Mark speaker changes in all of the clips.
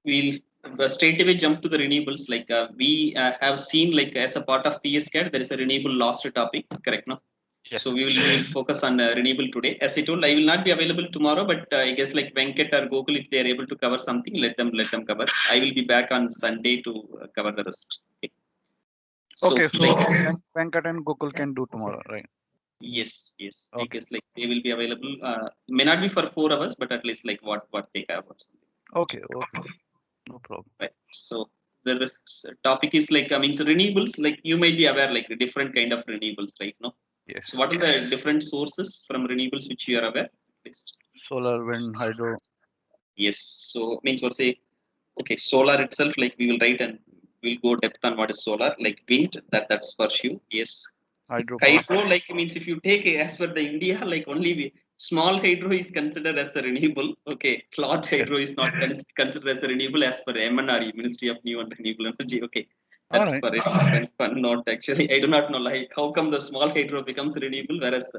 Speaker 1: we'll straight away jump to the renewables. Like we have seen, like as a part of PSCAD, there is a renewable lost topic, correct? No.
Speaker 2: Yes.
Speaker 1: So we will focus on renewable today. As I told, I will not be available tomorrow, but I guess like Venkat or Gokul, if they are able to cover something, let them cover. I will be back on Sunday to cover the rest. Okay. So,
Speaker 2: Okay, so
Speaker 1: like,
Speaker 2: Venkat and Gokul can do tomorrow, right?
Speaker 1: yes.
Speaker 2: Okay.
Speaker 1: I guess like they will be available. May not be for 4 hours, but at least like what they have or something.
Speaker 2: Okay. No problem.
Speaker 1: Right. So the topic is like, I mean, so renewables, like you might be aware, like different kind of renewables, right? No.
Speaker 2: Yes.
Speaker 1: So what are the different sources from renewables which you are aware? Please.
Speaker 2: Solar, wind, hydro.
Speaker 1: Yes. So means what say? Okay, solar itself, like we will write and we'll go depth on what is solar. Like wind, that's for sure. Yes.
Speaker 2: Hydro.
Speaker 1: Hydro, like means if you take as per the India, like only small hydro is considered as a renewable. Okay, large hydro is not considered as a renewable as per MNRE, Ministry of New and Renewable Energy. Okay, that's
Speaker 2: Right.
Speaker 1: for it. Fun note actually. I do not know like how come the small hydro becomes renewable whereas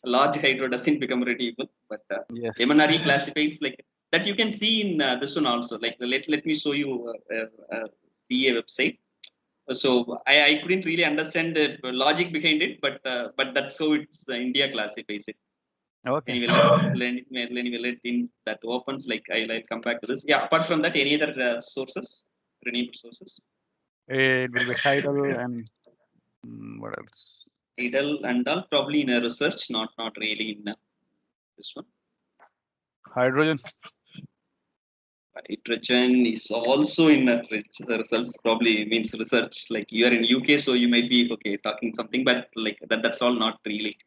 Speaker 1: large hydro doesn't become renewable. But
Speaker 2: Yes.
Speaker 1: MNRE classifies like that. You can see in this one also. Like let me show you CA website. So I couldn't really understand the logic behind it, but that's how it's India classifies it.
Speaker 2: Okay.
Speaker 1: Anyway, let in that opens, like I'll come back to this. Yeah. Apart from that, any other sources, renewable sources?
Speaker 2: It will be tidal and what else?
Speaker 1: Tidal and all probably in a research, not really in this one.
Speaker 2: Hydrogen.
Speaker 1: Hydrogen is also in the results, probably means research. Like you are in UK, so you might be okay talking something, but like that's all not really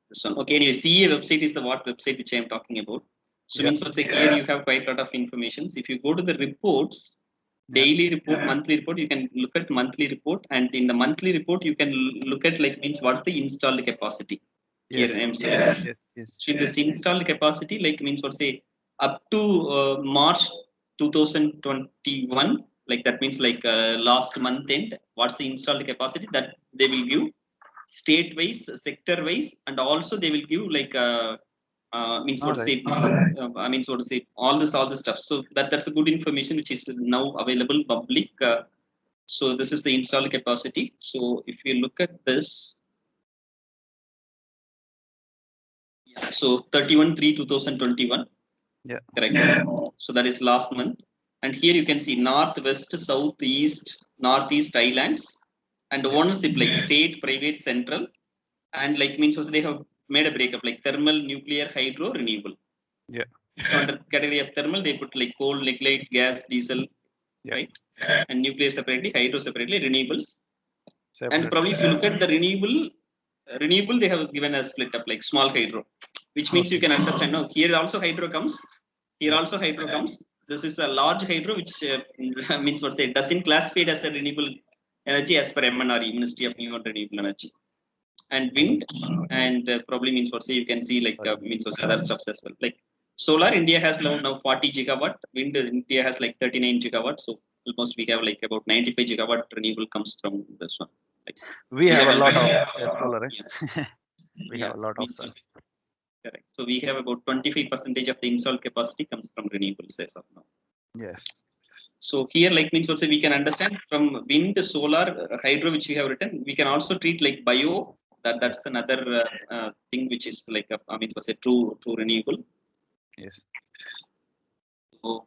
Speaker 1: this one. Okay, anyway, CA website is the what website which I am talking about. So means what's like here you have quite a lot of information. If you go to the reports, daily report, monthly report, you can look at monthly report, and in the monthly report you can look at like means what's the installed capacity. Here I am saying.
Speaker 2: Yes.
Speaker 1: So in this installed capacity, like means what say up to March 2021, like that means like last month end, what's the installed capacity that they will give state wise, sector wise, and also they will give like means what to say I mean so to say all this stuff. So that's a good information which is now available public. So this is the installed capacity. So if you look at this, so 31/3/2021.
Speaker 2: Yeah.
Speaker 1: Correct. So that is last month. And here you can see north, west, south, east, northeast islands, and ownership like state, private, central, and like means also they have made a breakup like thermal, nuclear, hydro, renewable.
Speaker 2: Yeah.
Speaker 1: So under category of thermal, they put like coal, lignite, gas, diesel, right? And nuclear separately, hydro separately, renewables. And probably if you look at the renewable, they have given a split up like small hydro, which means you can understand now here also hydro comes, here also hydro comes. This is a large hydro which means what say doesn't classified as a renewable energy as per MNRE, Ministry of New and Renewable Energy. And wind, and probably means what say you can see like means what other stuff as well. Like solar, India has now 40 gigawatt, wind India has like 39 gigawatt. So almost we have like about 95 gigawatt renewable comes from this one. Like,
Speaker 2: we have a lot of solar, right?
Speaker 1: Yes.
Speaker 2: We have a lot of sun.
Speaker 1: Correct. So we have about 25% of the installed capacity comes from renewables as of now.
Speaker 2: Yes.
Speaker 1: So here, like means also we can understand from wind, solar, hydro, which we have written. We can also treat like bio. That's another thing which is like I mean, was a true renewable.
Speaker 2: Yes.
Speaker 1: So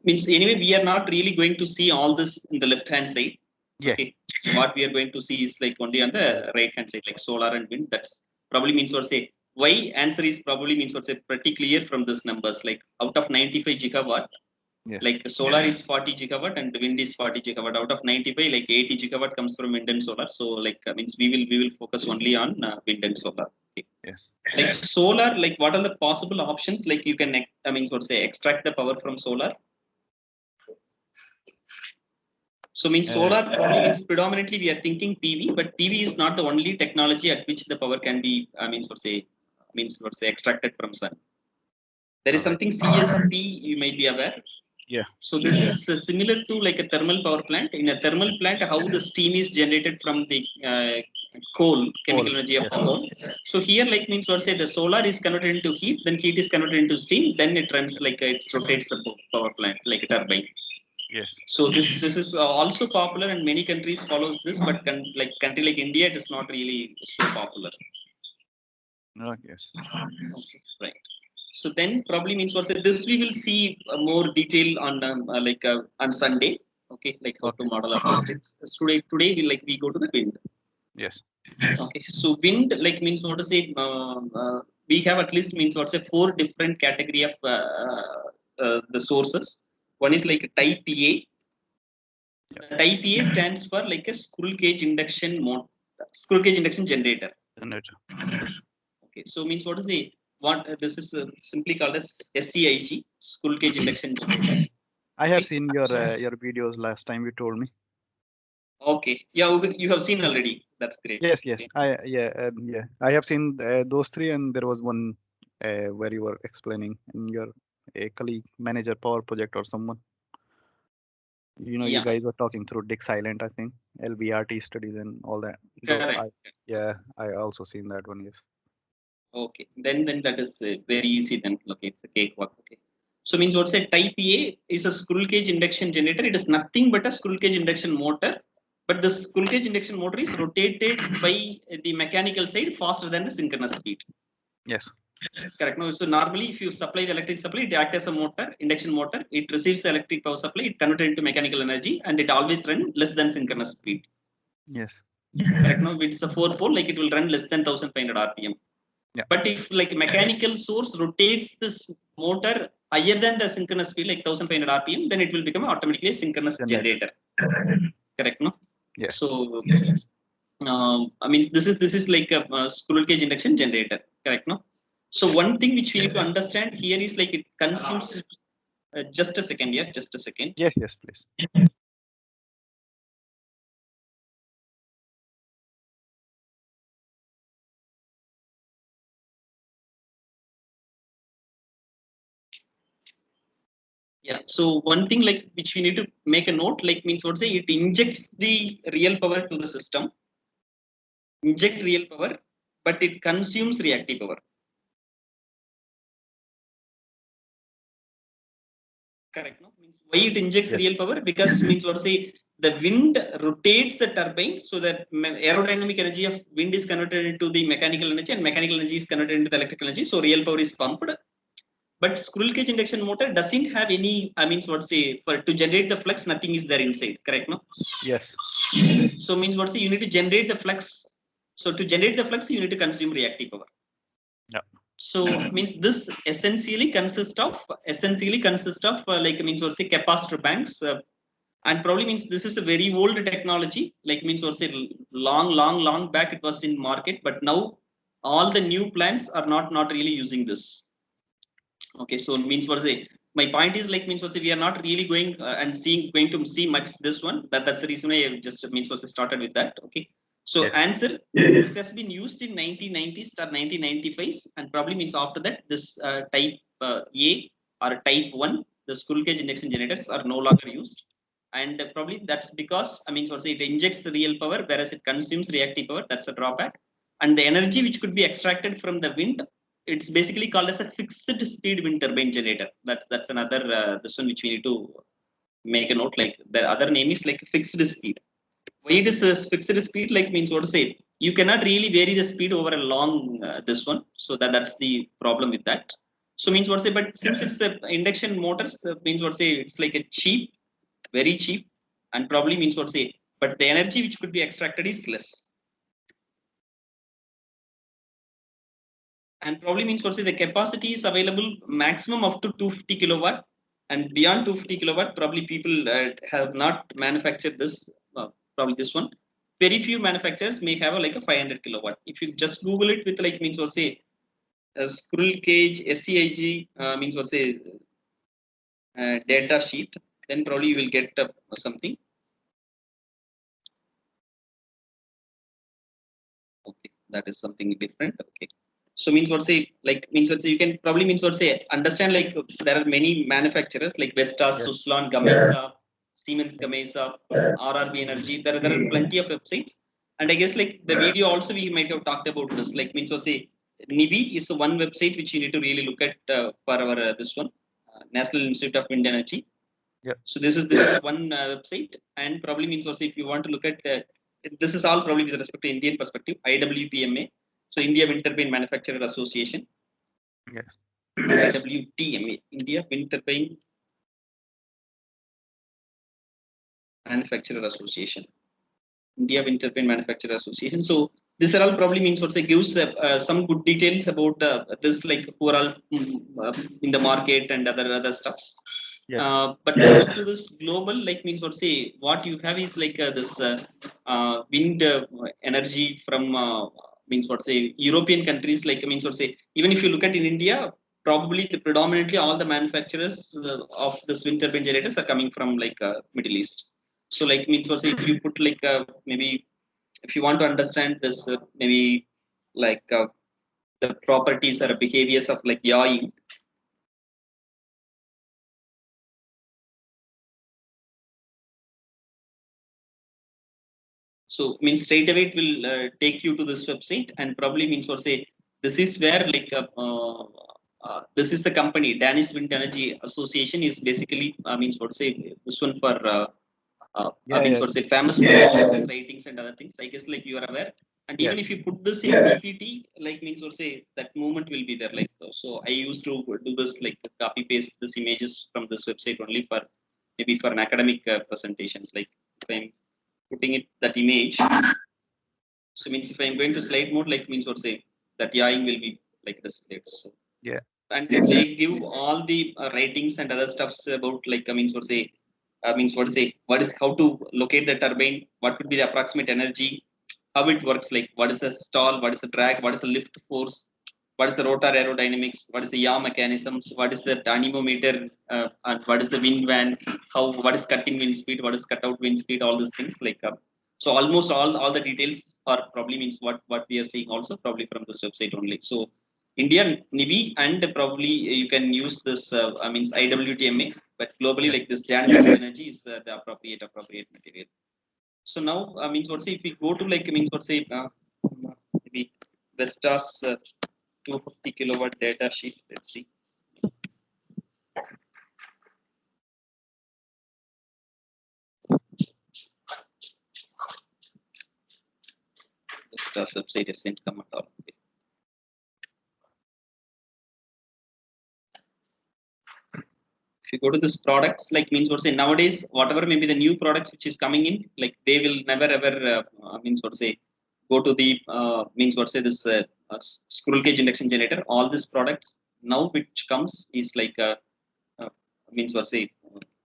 Speaker 1: means anyway, we are not really going to see all this in the left hand side.
Speaker 2: Yeah.
Speaker 1: Okay. What we are going to see is like only on the right hand side, like solar and wind. That's probably means what say. Why answer is probably means what's pretty clear from this numbers. Like out of 95 gigawatt,
Speaker 2: yes.
Speaker 1: Like solar is 40 gigawatt and wind is 40 gigawatt. Out of 95, like 80 gigawatt comes from wind and solar. So like means we will focus only on wind and solar. Okay.
Speaker 2: Yes.
Speaker 1: Like solar, like what are the possible options? Like you can I mean what say extract the power from solar. So means solar probably means predominantly we are thinking PV, but PV is not the only technology at which the power can be means what say extracted from sun. There is something CSP you might be aware.
Speaker 2: Yeah.
Speaker 1: So this is similar to like a thermal power plant. In a thermal plant, how the steam is generated from the chemical energy of the coal. So here, like means what say the solar is converted into heat, then heat is converted into steam, then it runs like it rotates the power plant like a turbine.
Speaker 2: Yes.
Speaker 1: So this is also popular, and many countries follows this, but like country like India, it is not really so popular.
Speaker 2: Yes.
Speaker 1: Okay, right. So then probably means what this we will see more detail on on Sunday. Okay, like how to model acoustics. So today we go to the wind.
Speaker 2: Yes.
Speaker 1: Okay, so wind like means what to say. We have at least means what's a 4 different category of the sources. One is like type A. The type A stands for like a screw cage induction screw cage induction generator. Okay, so means what is the what this is simply called as SCIG, screw cage induction generator.
Speaker 2: I have seen your videos last time you told me.
Speaker 1: Okay, yeah, you have seen already. That's great.
Speaker 2: Yes, yes.
Speaker 1: Okay.
Speaker 2: I have seen those three, and there was one where you were explaining in your colleague manager power project or someone. You know, you
Speaker 1: Yeah,
Speaker 2: guys were talking through Dick Silent, I think, LVRT studies and all that. So
Speaker 1: correct.
Speaker 2: I also seen that one. Yes.
Speaker 1: Okay, then that is very easy. Then okay, it's a cakewalk. Okay, so means what's a type A is a screw cage induction generator. It is nothing but a screw cage induction motor, but the screw cage induction motor is rotated by the mechanical side faster than the synchronous speed.
Speaker 2: Yes.
Speaker 1: Correct. No, so normally if you supply the electric supply, it acts as a motor, induction motor. It receives the electric power supply, it converts it into mechanical energy, and it always run less than synchronous speed.
Speaker 2: Yes.
Speaker 1: Correct. No, it's a 4-pole, like it will run less than 1500 RPM.
Speaker 2: Yeah.
Speaker 1: But if like mechanical source rotates this motor higher than the synchronous speed, like 1500 RPM, then it will become automatically a synchronous generator. Correct. No.
Speaker 2: Yes.
Speaker 1: So I mean this is like a screw cage induction generator. Correct. No. So one thing which we need to understand here is like it consumes. Just a second, yeah, just a second.
Speaker 2: Yes. Yes, please.
Speaker 1: Yeah. So one thing like which we need to make a note like means what say it injects the real power to the system, inject real power, but it consumes reactive power. Correct. No? Means why it injects
Speaker 2: Yes.
Speaker 1: real power? Because means what say the wind rotates the turbine so that aerodynamic energy of wind is converted into the mechanical energy and mechanical energy is converted into the electrical energy. So real power is pumped. But screw cage induction motor doesn't have any, I mean, what say for to generate the flux, nothing is there inside. Correct. No?
Speaker 2: Yes.
Speaker 1: So means what say you need to generate the flux. So to generate the flux, you need to consume reactive power.
Speaker 2: Yeah.
Speaker 1: So means this essentially consists of like means what say capacitor banks. And probably means this is a very old technology like means what say long back it was in market, but now all the new plants are not really using this. Okay, so means what say my point is like means what say we are not really going and going to see much this one, that's the reason I just means what say started with that. Okay, so
Speaker 2: Yes.
Speaker 1: answer, this has been used in 1990s or 1995s, and probably means after that this type A or type 1 the screw cage induction generators are no longer used. And probably that's because I mean what say it injects the real power whereas it consumes reactive power. That's a drawback. And the energy which could be extracted from the wind, it's basically called as a fixed speed wind turbine generator. That's another this one which we need to make a note. Like the other name is like fixed speed. Why it is a fixed speed? Like means what to say you cannot really vary the speed over a long this one. So that's the problem with that. So means what to say. But since it's a induction motors, means what to say it's like a cheap, very cheap, and probably means what to say. But the energy which could be extracted is less. And probably means what say the capacity is available maximum up to 250 kilowatt, and beyond 250 kilowatt probably people have not manufactured this, probably this one. Very few manufacturers may have like a 500 kilowatt. If you just google it with like means what say a screw cage SCIG means what say data sheet, then probably you will get something. Okay, that is something different. Okay, so means what say like means what say you can probably means what say understand like there are many manufacturers like Vestas,
Speaker 2: Yes.
Speaker 1: Suzlon, Gamesa, Siemens Gamesa, RRB Energy. There are plenty of websites, and I guess like the video also we might have talked about this. Like means what say NIVI is one website which you need to really look at for our this one National Institute of Wind Energy.
Speaker 2: Yeah.
Speaker 1: So this is one website, and probably means also if you want to look at this is all probably with respect to Indian perspective. IWPMA, so India Wind Turbine Manufacturer Association.
Speaker 2: Yes.
Speaker 1: IWTMA, India Wind Turbine Manufacturer Association. India Wind Turbine Manufacturer Association. So this are all probably means what say gives some good details about this, like who are all in the market and other stuffs.
Speaker 2: Yeah.
Speaker 1: But to this global, like means what say what you have is like this wind energy from means what say European countries, like means what say even if you look at in India, probably predominantly all the manufacturers of this wind turbine generators are coming from like Middle East. So like means what say if you put like maybe if you want to understand this maybe like the properties or behaviors of like yawing. So means straight away it will take you to this website, and probably means what say this is where like this is the company Danish Wind Energy Association is basically means what say this one for means what say famous for ratings and other things. I guess like you are aware. And even if you put this in PPT, like means what say that movement will be there. Like so, I used to do this like copy paste this images from this website only for maybe for an academic presentations. Like if I'm putting it that image, so means if I'm going to slide mode, like means what say that yawing will be like displayed. So
Speaker 2: Yeah.
Speaker 1: and they give all the ratings and other stuffs about like means what say what is how to locate the turbine, what would be the approximate energy, how it works, like what is the stall, what is the drag, what is the lift force, what is the rotor aerodynamics, what is the yaw mechanisms, what is the anemometer, and what is the wind van, how what is cut in wind speed, what is cut out wind speed, all these things like so almost all the details are probably means what we are seeing also probably from this website only. So Indian NIBI and probably you can use this means IWTMA, but globally like this Danish energy is the appropriate material. So now means what say if we go to like means what say maybe Vestas 250 kilowatt data sheet. Let's see. Vestas website is sent come at all. If you go to this products, like means what say nowadays whatever maybe the new products which is coming in, like they will never ever means what say go to the means what say this scroll cage induction generator. All these products now which comes is like uh, means what say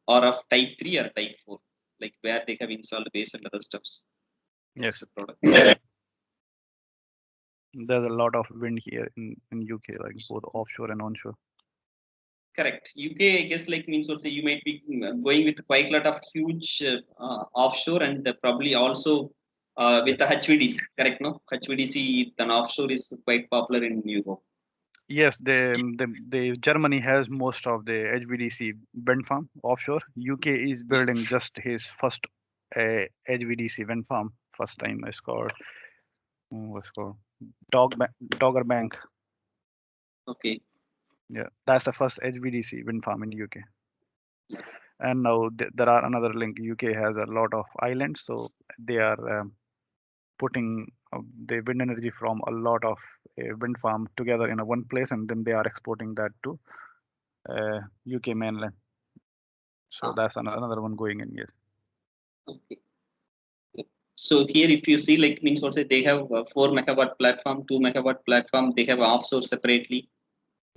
Speaker 1: or of type 3 or type 4, like where they have installed base and other stuffs.
Speaker 2: Yes.
Speaker 1: The product.
Speaker 2: There's a lot of wind here in UK, like both offshore and onshore.
Speaker 1: Correct. UK, I guess, like means what say you might be going with quite a lot of huge offshore and probably also with the HVDC. Correct, no? HVDC, then offshore is quite popular in Europe.
Speaker 2: Yes, the Germany has most of the HVDC wind farm offshore. UK is building just his first HVDC wind farm. First time it's called what's called Dogger Bank.
Speaker 1: Okay.
Speaker 2: Yeah, that's the first HVDC wind farm in UK. And now there are another link. UK has a lot of islands, so they are putting the wind energy from a lot of wind farm together in a one place, and then they are exporting that to UK mainland. So that's another one going in. Yes.
Speaker 1: Okay. So here, if you see, like means what say they have 4 megawatt platform, 2 megawatt platform. They have offshore separately,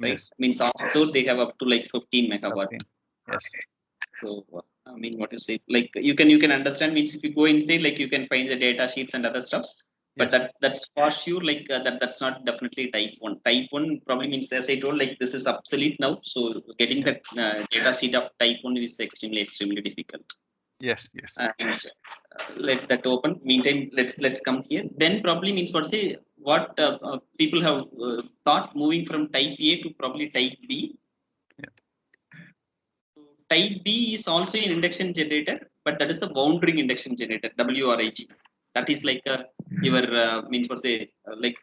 Speaker 1: right?
Speaker 2: Yes.
Speaker 1: Means offshore they have up to like 15 megawatt.
Speaker 2: 15. Yes.
Speaker 1: So I mean, what you say, like you can understand means if you go inside, like you can find the data sheets and other stuffs. But
Speaker 2: Yes.
Speaker 1: that's for sure, like that's not definitely type 1. Type 1 probably means, as I told, like this is obsolete now. So getting that data sheet of type 1 is extremely difficult.
Speaker 2: Yes. Yes.
Speaker 1: And let that open. Meantime, let's come here. Then probably means what say what people have thought moving from type A to probably type B. Type B is also an induction generator, but that is a wound-ring induction generator, WRIG. That is like your means what say like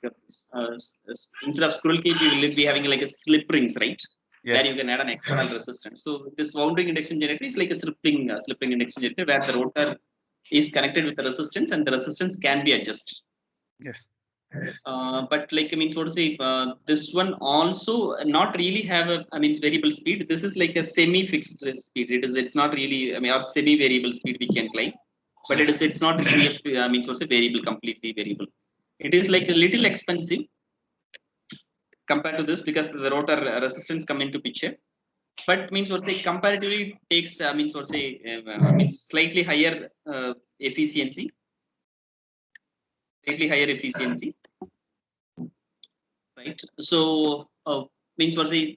Speaker 1: instead of scroll cage, you will be having like a slip rings, right? where you can add an external resistance. So this wound ring induction generator is like a slip ring induction generator where the rotor is connected with the resistance and the resistance can be adjusted.
Speaker 2: Yes.
Speaker 1: But like means what to say, this one also not really have a variable speed. This is like a semi-fixed speed. It's not really or semi-variable speed we can climb, but it's not really a means what's a variable, completely variable. It is like a little expensive compared to this because the rotor resistance come into picture. But means what say comparatively takes means what say means slightly higher efficiency, right? So means what say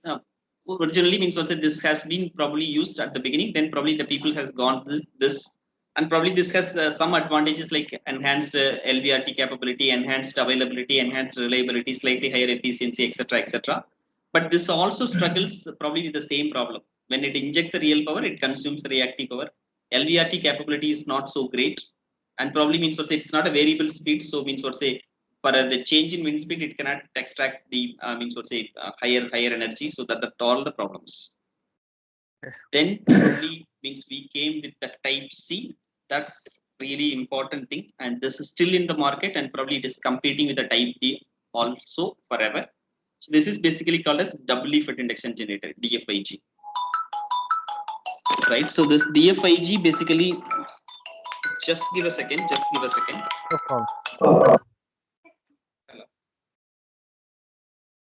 Speaker 1: originally means what say this has been probably used at the beginning, then probably the people has gone this and probably this has some advantages like enhanced LVRT capability, enhanced availability, enhanced reliability, slightly higher efficiency, etc., etc. But this also struggles probably with the same problem. When it injects the real power, it consumes reactive power. LVRT capability is not so great, and probably means for say it's not a variable speed. So means for say for the change in wind speed, it cannot extract the means for say higher energy. So that all the problems.
Speaker 2: Yes.
Speaker 1: Then probably means we came with the type C. That's really important thing, and this is still in the market, and probably it is competing with the type D also forever. So this is basically called as doubly fed induction generator, DFIG. Right. So this DFIG basically, just give a second.
Speaker 2: No problem.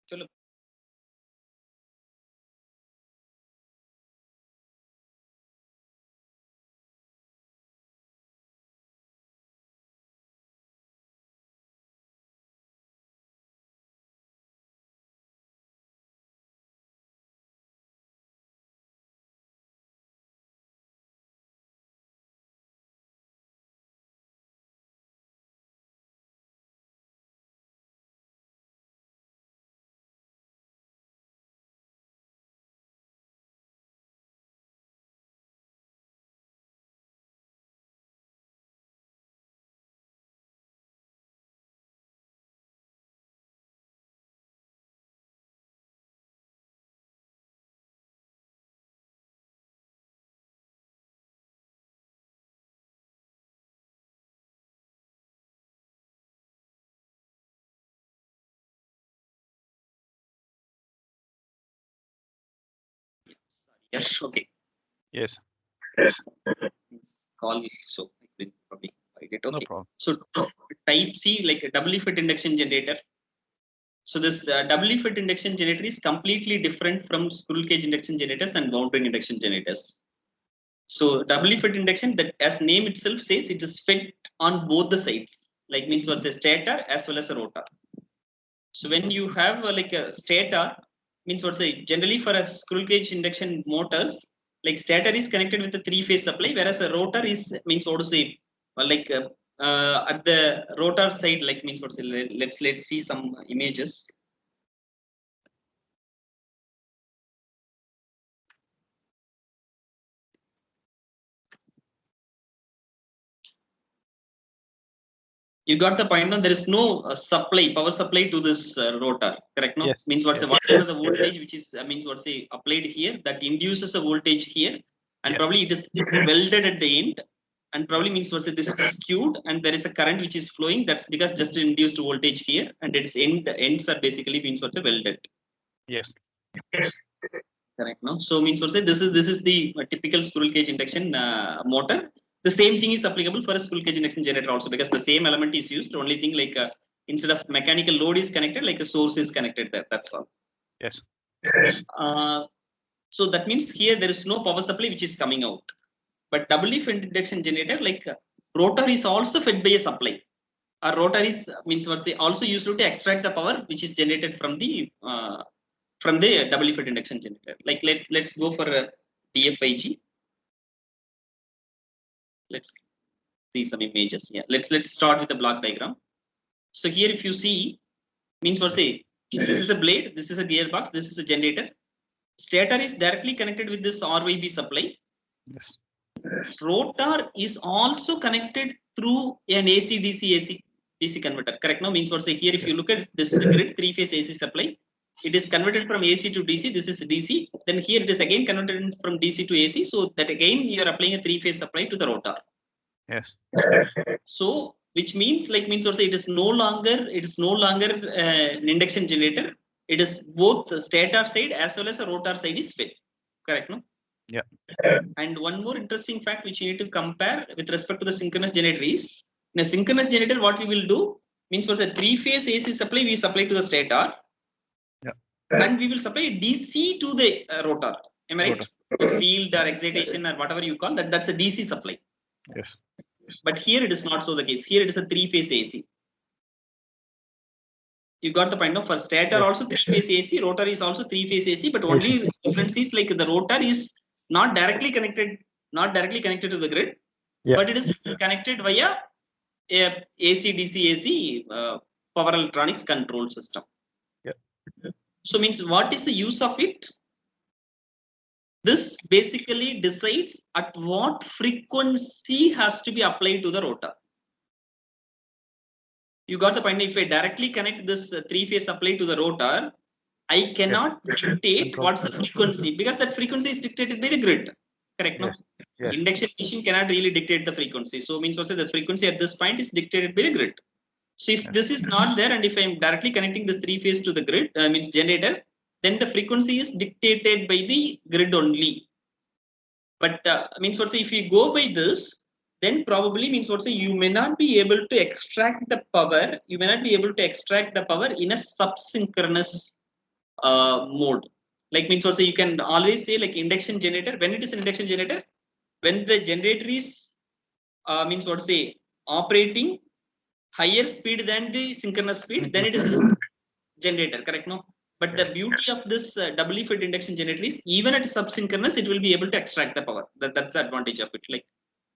Speaker 1: Hello. Yes. Okay.
Speaker 2: Yes.
Speaker 1: This call so I will probably find it.
Speaker 2: No
Speaker 1: Okay.
Speaker 2: problem.
Speaker 1: So type C, like a doubly fed induction generator. So this doubly fed induction generator is completely different from squirrel cage induction generators and wound ring induction generators. So doubly fed induction, that as name itself says, it is fed on both the sides, like means what's a stator as well as a rotor. So when you have like a stator, means what's a generally for a squirrel cage induction motors, like stator is connected with the three-phase supply, whereas a rotor is means what to say, like at the rotor side, like means what to say. Let's see some images. You got the point. Now there is no power supply to this rotor, correct? No,
Speaker 2: Yes.
Speaker 1: means what's
Speaker 2: Yes.
Speaker 1: whatever the voltage which is means what's say applied here, that induces a voltage here, and
Speaker 2: Yes.
Speaker 1: probably it is welded at the end, and probably means what's this is skewed, and there is a current which is flowing. That's because just induced voltage here, and its ends are basically means what's welded.
Speaker 2: Yes.
Speaker 1: Correct. No, so means what's this is the typical squirrel cage induction motor. The same thing is applicable for a squirrel cage induction generator also, because the same element is used. Only thing like instead of mechanical load is connected, like a source is connected there. That's all.
Speaker 2: Yes.
Speaker 1: So that means here there is no power supply which is coming out. But doubly fed induction generator, like rotor is also fed by a supply. A rotor is means what's also used to extract the power which is generated from the doubly fed induction generator. Like let's go for a DFIG. Let's see some images. Yeah, let's start with the block diagram. So here if you see, means what say, this is a blade, this is a gearbox, this is a generator. Stator is directly connected with this RYB supply.
Speaker 2: Yes.
Speaker 1: Rotor is also connected through an AC DC converter. Correct? Now means what say here if you look at this is a grid 3-phase AC supply. it is converted from AC to DC. This is DC. Then here it is again converted from DC to AC. So that again you are applying a three-phase supply to the rotor.
Speaker 2: Yes.
Speaker 1: So which means also it is no longer an induction generator. It is both the stator side as well as the rotor side is fed. Correct, no?
Speaker 2: Yeah.
Speaker 1: And one more interesting fact which you need to compare with respect to the synchronous generator is, in a synchronous generator, what we will do means for a three-phase AC supply, we supply to the stator.
Speaker 2: Yeah.
Speaker 1: And we will supply DC to the rotor. Am I right? The field or excitation or whatever you call that, that's a DC supply.
Speaker 2: Yes.
Speaker 1: But here it is not so the case. Here it is a three-phase AC. You got the point, no? For stator also three-phase AC, rotor is also three-phase AC, but only difference is like the rotor is not directly connected to the grid, but it is connected via a AC DC AC power electronics control system. So means what is the use of it? This basically decides at what frequency has to be applied to the rotor. You got the point. If I directly connect this three-phase supply to the rotor, I cannot dictate what's the frequency, because that frequency is dictated by the grid. Correct? No? Induction machine cannot really dictate the frequency. So means also the frequency at this point is dictated by the grid. So if this is not there, and if I'm directly connecting this three-phase to the grid, means generator, then the frequency is dictated by the grid only. But means what say, if you go by this, then probably means what say, you may not be able to extract the power. You may not be able to extract the power in a subsynchronous mode. Like means what say, you can always say like induction generator. When it is an induction generator, when the generator is means what say, operating higher speed than the synchronous speed, then it is a generator. Correct? No. But the beauty of this doubly fed induction generator is even at subsynchronous, it will be able to extract the power. That's the advantage of it. Like,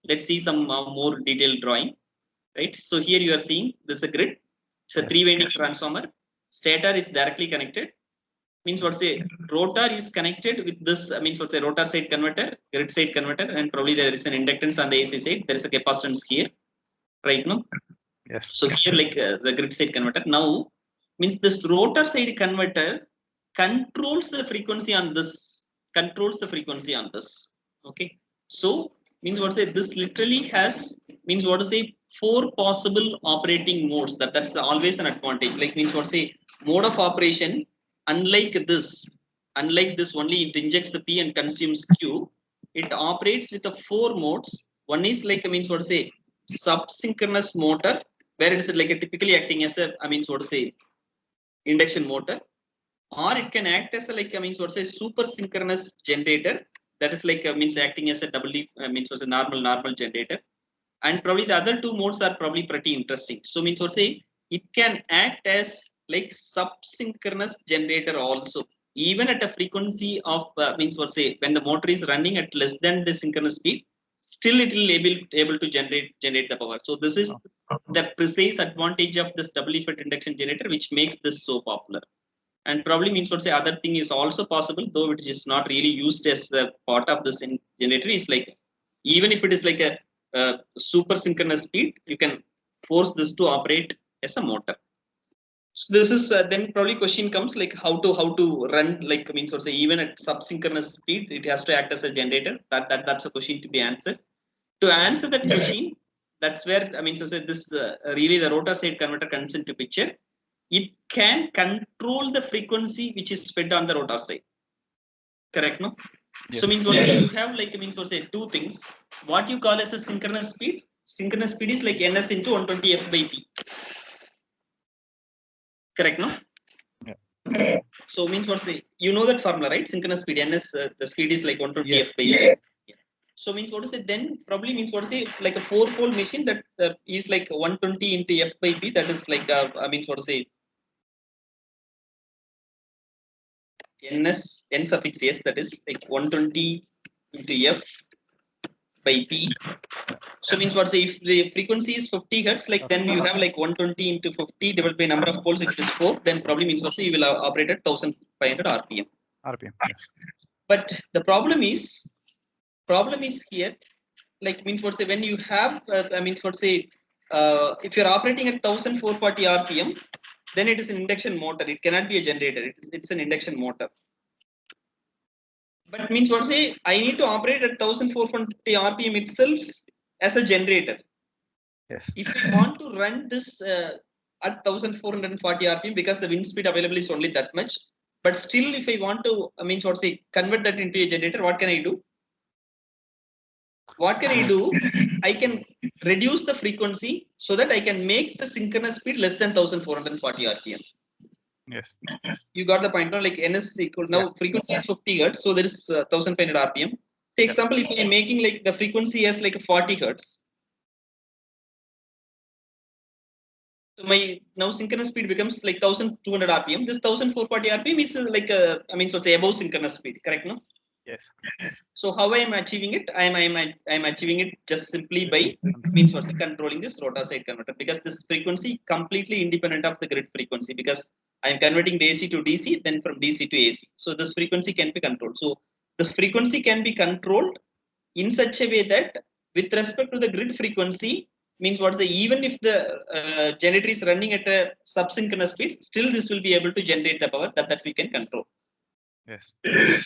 Speaker 1: let's see some more detailed drawing. Right. So here you are seeing this is a grid. It's a three-winding transformer. Stator is directly connected. Means what say, rotor is connected with this. Means what say, rotor side converter, grid side converter, and probably there is an inductance on the AC side. There is a capacitance here. Right? No.
Speaker 2: Yes.
Speaker 1: So here like the grid side converter. Now means this rotor side converter controls the frequency on this. Okay. So means what say, this literally has means what to say, 4 possible operating modes. That's always an advantage. Like means what say, mode of operation. Unlike this only it injects the P and consumes Q. It operates with the 4 modes. One is like means what to say, subsynchronous motor, where it is like a typically acting as a what to say, induction motor, or it can act as a like what to say, super synchronous generator, that is like means acting as a doubly was a normal generator. And probably the other 2 modes are probably pretty interesting. So means what to say, it can act as like subsynchronous generator also, even at a frequency of means what to say, when the motor is running at less than the synchronous speed, still it will able to generate the power. So this is the precise advantage of this doubly fed induction generator, which makes this so popular. And probably means what say, other thing is also possible, though it is not really used as the part of this generator, is like even if it is like a super synchronous speed, you can force this to operate as a motor. So this is then probably question comes like how to run like means what say, even at subsynchronous speed it has to act as a generator. That's a question to be answered. To answer that question, that's where so say this really the rotor side converter comes into picture. It can control the frequency which is fed on the rotor side. Correct, no? Yes. So means what you have like means what say, 2 things. What you call as a synchronous speed. Synchronous speed is like ns into 120 f by p. Correct, no? Yeah. So means what say, you know that formula, right? Synchronous speed, ns the speed is like 120 f by p. Yeah. So means what to say, then probably means what to say, like a 4-pole machine that is like 120 into f by p, that is like means what to say, n suffix s, that is like 120 into f by p. So means what say, if the frequency is 50 hertz, like then you have like 120 into 50 divided by number of poles. If it is 4, then probably means what say, you will operate at 1500 rpm.
Speaker 2: Yes.
Speaker 1: But the problem is here, like means what say, when you have means what say, if you're operating at 1440 rpm, then it is an induction motor. It cannot be a generator. It's an induction motor. But means what say I need to operate at 1450 RPM itself as a generator.
Speaker 2: Yes.
Speaker 1: If I want to run this at 1440 RPM because the wind speed available is only that much, but still if I want to means what say convert that into a generator, what can I do? What can I do? I can reduce the frequency so that I can make the synchronous speed less than 1440 RPM.
Speaker 2: Yes.
Speaker 1: You got the point now, like ns equal now frequency is 50 hertz, so there is 1500 RPM. Say example, if I am making like the frequency as like 40 hertz, so my now synchronous speed becomes like 1200 RPM. This 1440 RPM is like I mean, so say above synchronous speed, correct? No.
Speaker 2: Yes.
Speaker 1: So how I am achieving it? I am achieving it just simply by means what's controlling this rotor side converter, because this frequency completely independent of the grid frequency, because I am converting the AC to DC, then from DC to AC. So this frequency can be controlled. So this frequency can be controlled in such a way that with respect to the grid frequency, means what's the even if the generator is running at a subsynchronous speed, still this will be able to generate the power that we can control.
Speaker 2: Yes.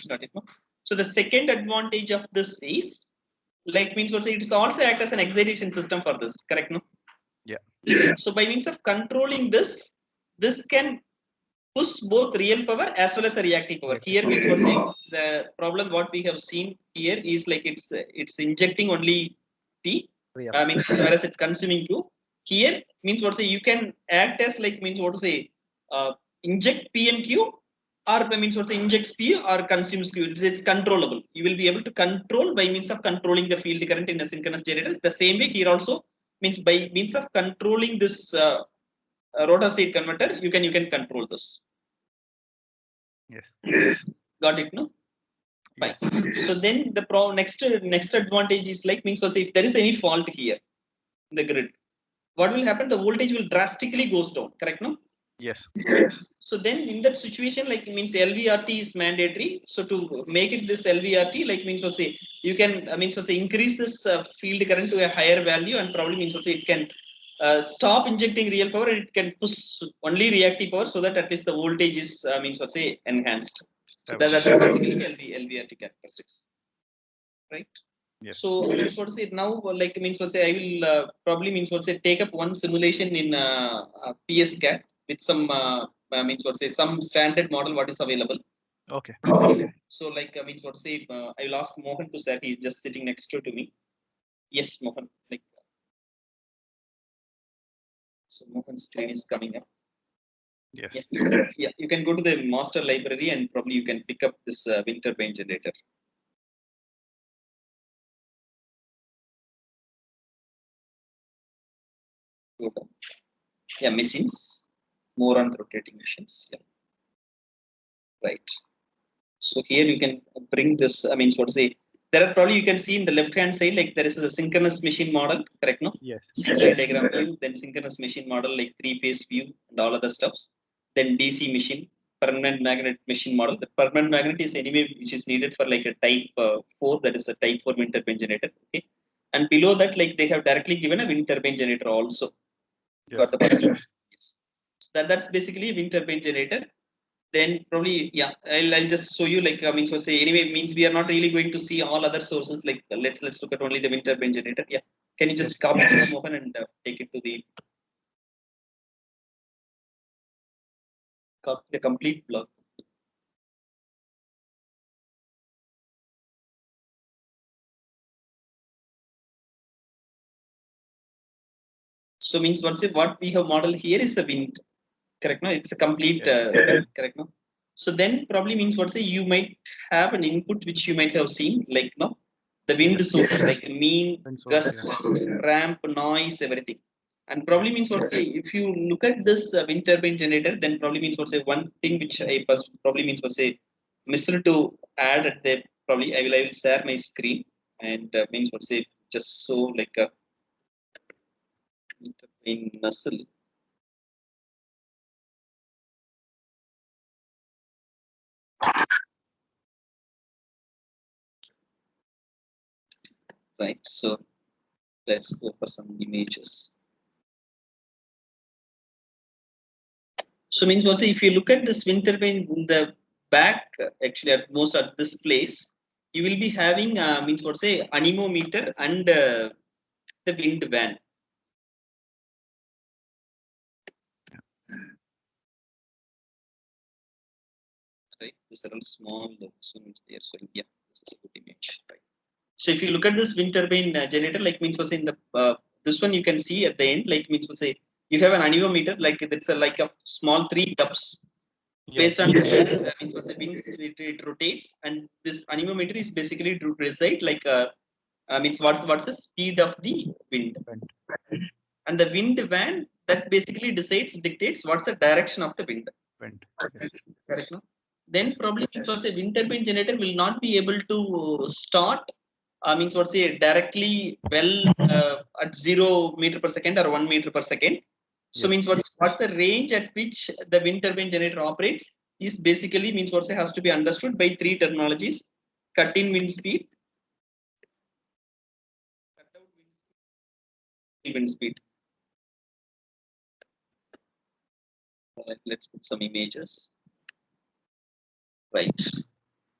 Speaker 1: Got it, no? So the second advantage of this is like means what it's also act as an excitation system for this, correct? No.
Speaker 2: Yeah.
Speaker 1: So by means of controlling this, this can push both real power as well as a reactive power. Here means what the problem what we have seen here is like it's injecting only P, means whereas it's consuming Q. Here means what say you can act as like means what to say inject P and Q, or by means what say injects P or consumes Q. It's controllable. You will be able to control by means of controlling the field current in a synchronous generator. The same way here also means by means of controlling this rotor side converter, you can control this.
Speaker 2: Yes.
Speaker 1: Got it, no? Fine.
Speaker 2: Yes.
Speaker 1: So then the next advantage is like means was if there is any fault here in the grid, what will happen? The voltage will drastically goes down, correct? No?
Speaker 2: Yes.
Speaker 1: So then in that situation, like means LVRT is mandatory. So to make it this LVRT, like means what say you can means what say increase this field current to a higher value, and probably means what say it can stop injecting real power and it can push only reactive power, so that at least the voltage is means what say enhanced. So that's basically LVRT characteristics, right?
Speaker 2: Yes.
Speaker 1: So means what say now like means what say I will probably means what say take up one simulation in PSCAT with some means what say some standard model what is available.
Speaker 2: Okay.
Speaker 1: So like means what say I will ask Mohan to say he's just sitting next to me. Yes, Mohan. Like so, Mohan's screen is coming up.
Speaker 2: Yes.
Speaker 1: Yeah, you can go to the master library and probably you can pick up this wind turbine generator. Go down. Yeah, machines. More on the rotating machines. Yeah. Right. So here you can bring this. I mean, what to say? There are probably you can see in the left hand side like there is a synchronous machine model, correct? No.
Speaker 2: Yes.
Speaker 1: Synchronous diagram view, then synchronous machine model like 3-phase view and all other stuffs. Then DC machine, permanent magnet machine model. The permanent magnet is anyway which is needed for like a type 4, that is a type 4 wind turbine generator. Okay. And below that, like they have directly given a wind turbine generator also.
Speaker 2: Yes.
Speaker 1: Got the point? Yes. So that's basically a wind turbine generator. Then probably yeah, I'll just show you like means what say anyway means we are not really going to see all other sources, like let's look at only the wind turbine generator. Yeah, can you just copy this open and take it to the complete blog? So means what we have modeled here is a wind, correct? No, it's a complete wind, correct? No. So then probably means what say you might have an input which you might have seen like no the wind source like mean gust, ramp, noise, everything. And probably means what say if you look at this wind turbine generator, then probably means what say one thing which I probably means what say missed to add at the probably I will share my screen and means what say just so like a in Nussel. Right, so let's go for some images. So means also if you look at this wind turbine in the back, actually at most at this place, you will be having means what say anemometer and the wind van. Right, this is a small. So means there. So yeah, this is a good image. Right. So if you look at this wind turbine generator, like means was in the this one you can see at the end, like means was say you have an anemometer, like it's a like a small 3 tubs. Based on this means was a wind it rotates, and this anemometer is basically to recite like means what's the speed of the wind, and the wind van that basically dictates what's the direction of the wind. Correct, no? Then probably means was a wind turbine generator will not be able to start means what say directly well at 0 meter per second or 1 meter per second. So means what's the range at which the wind turbine generator operates is basically means what say has to be understood by 3 terminologies: cut in wind speed, cut out wind speed. Let's put some images. Right.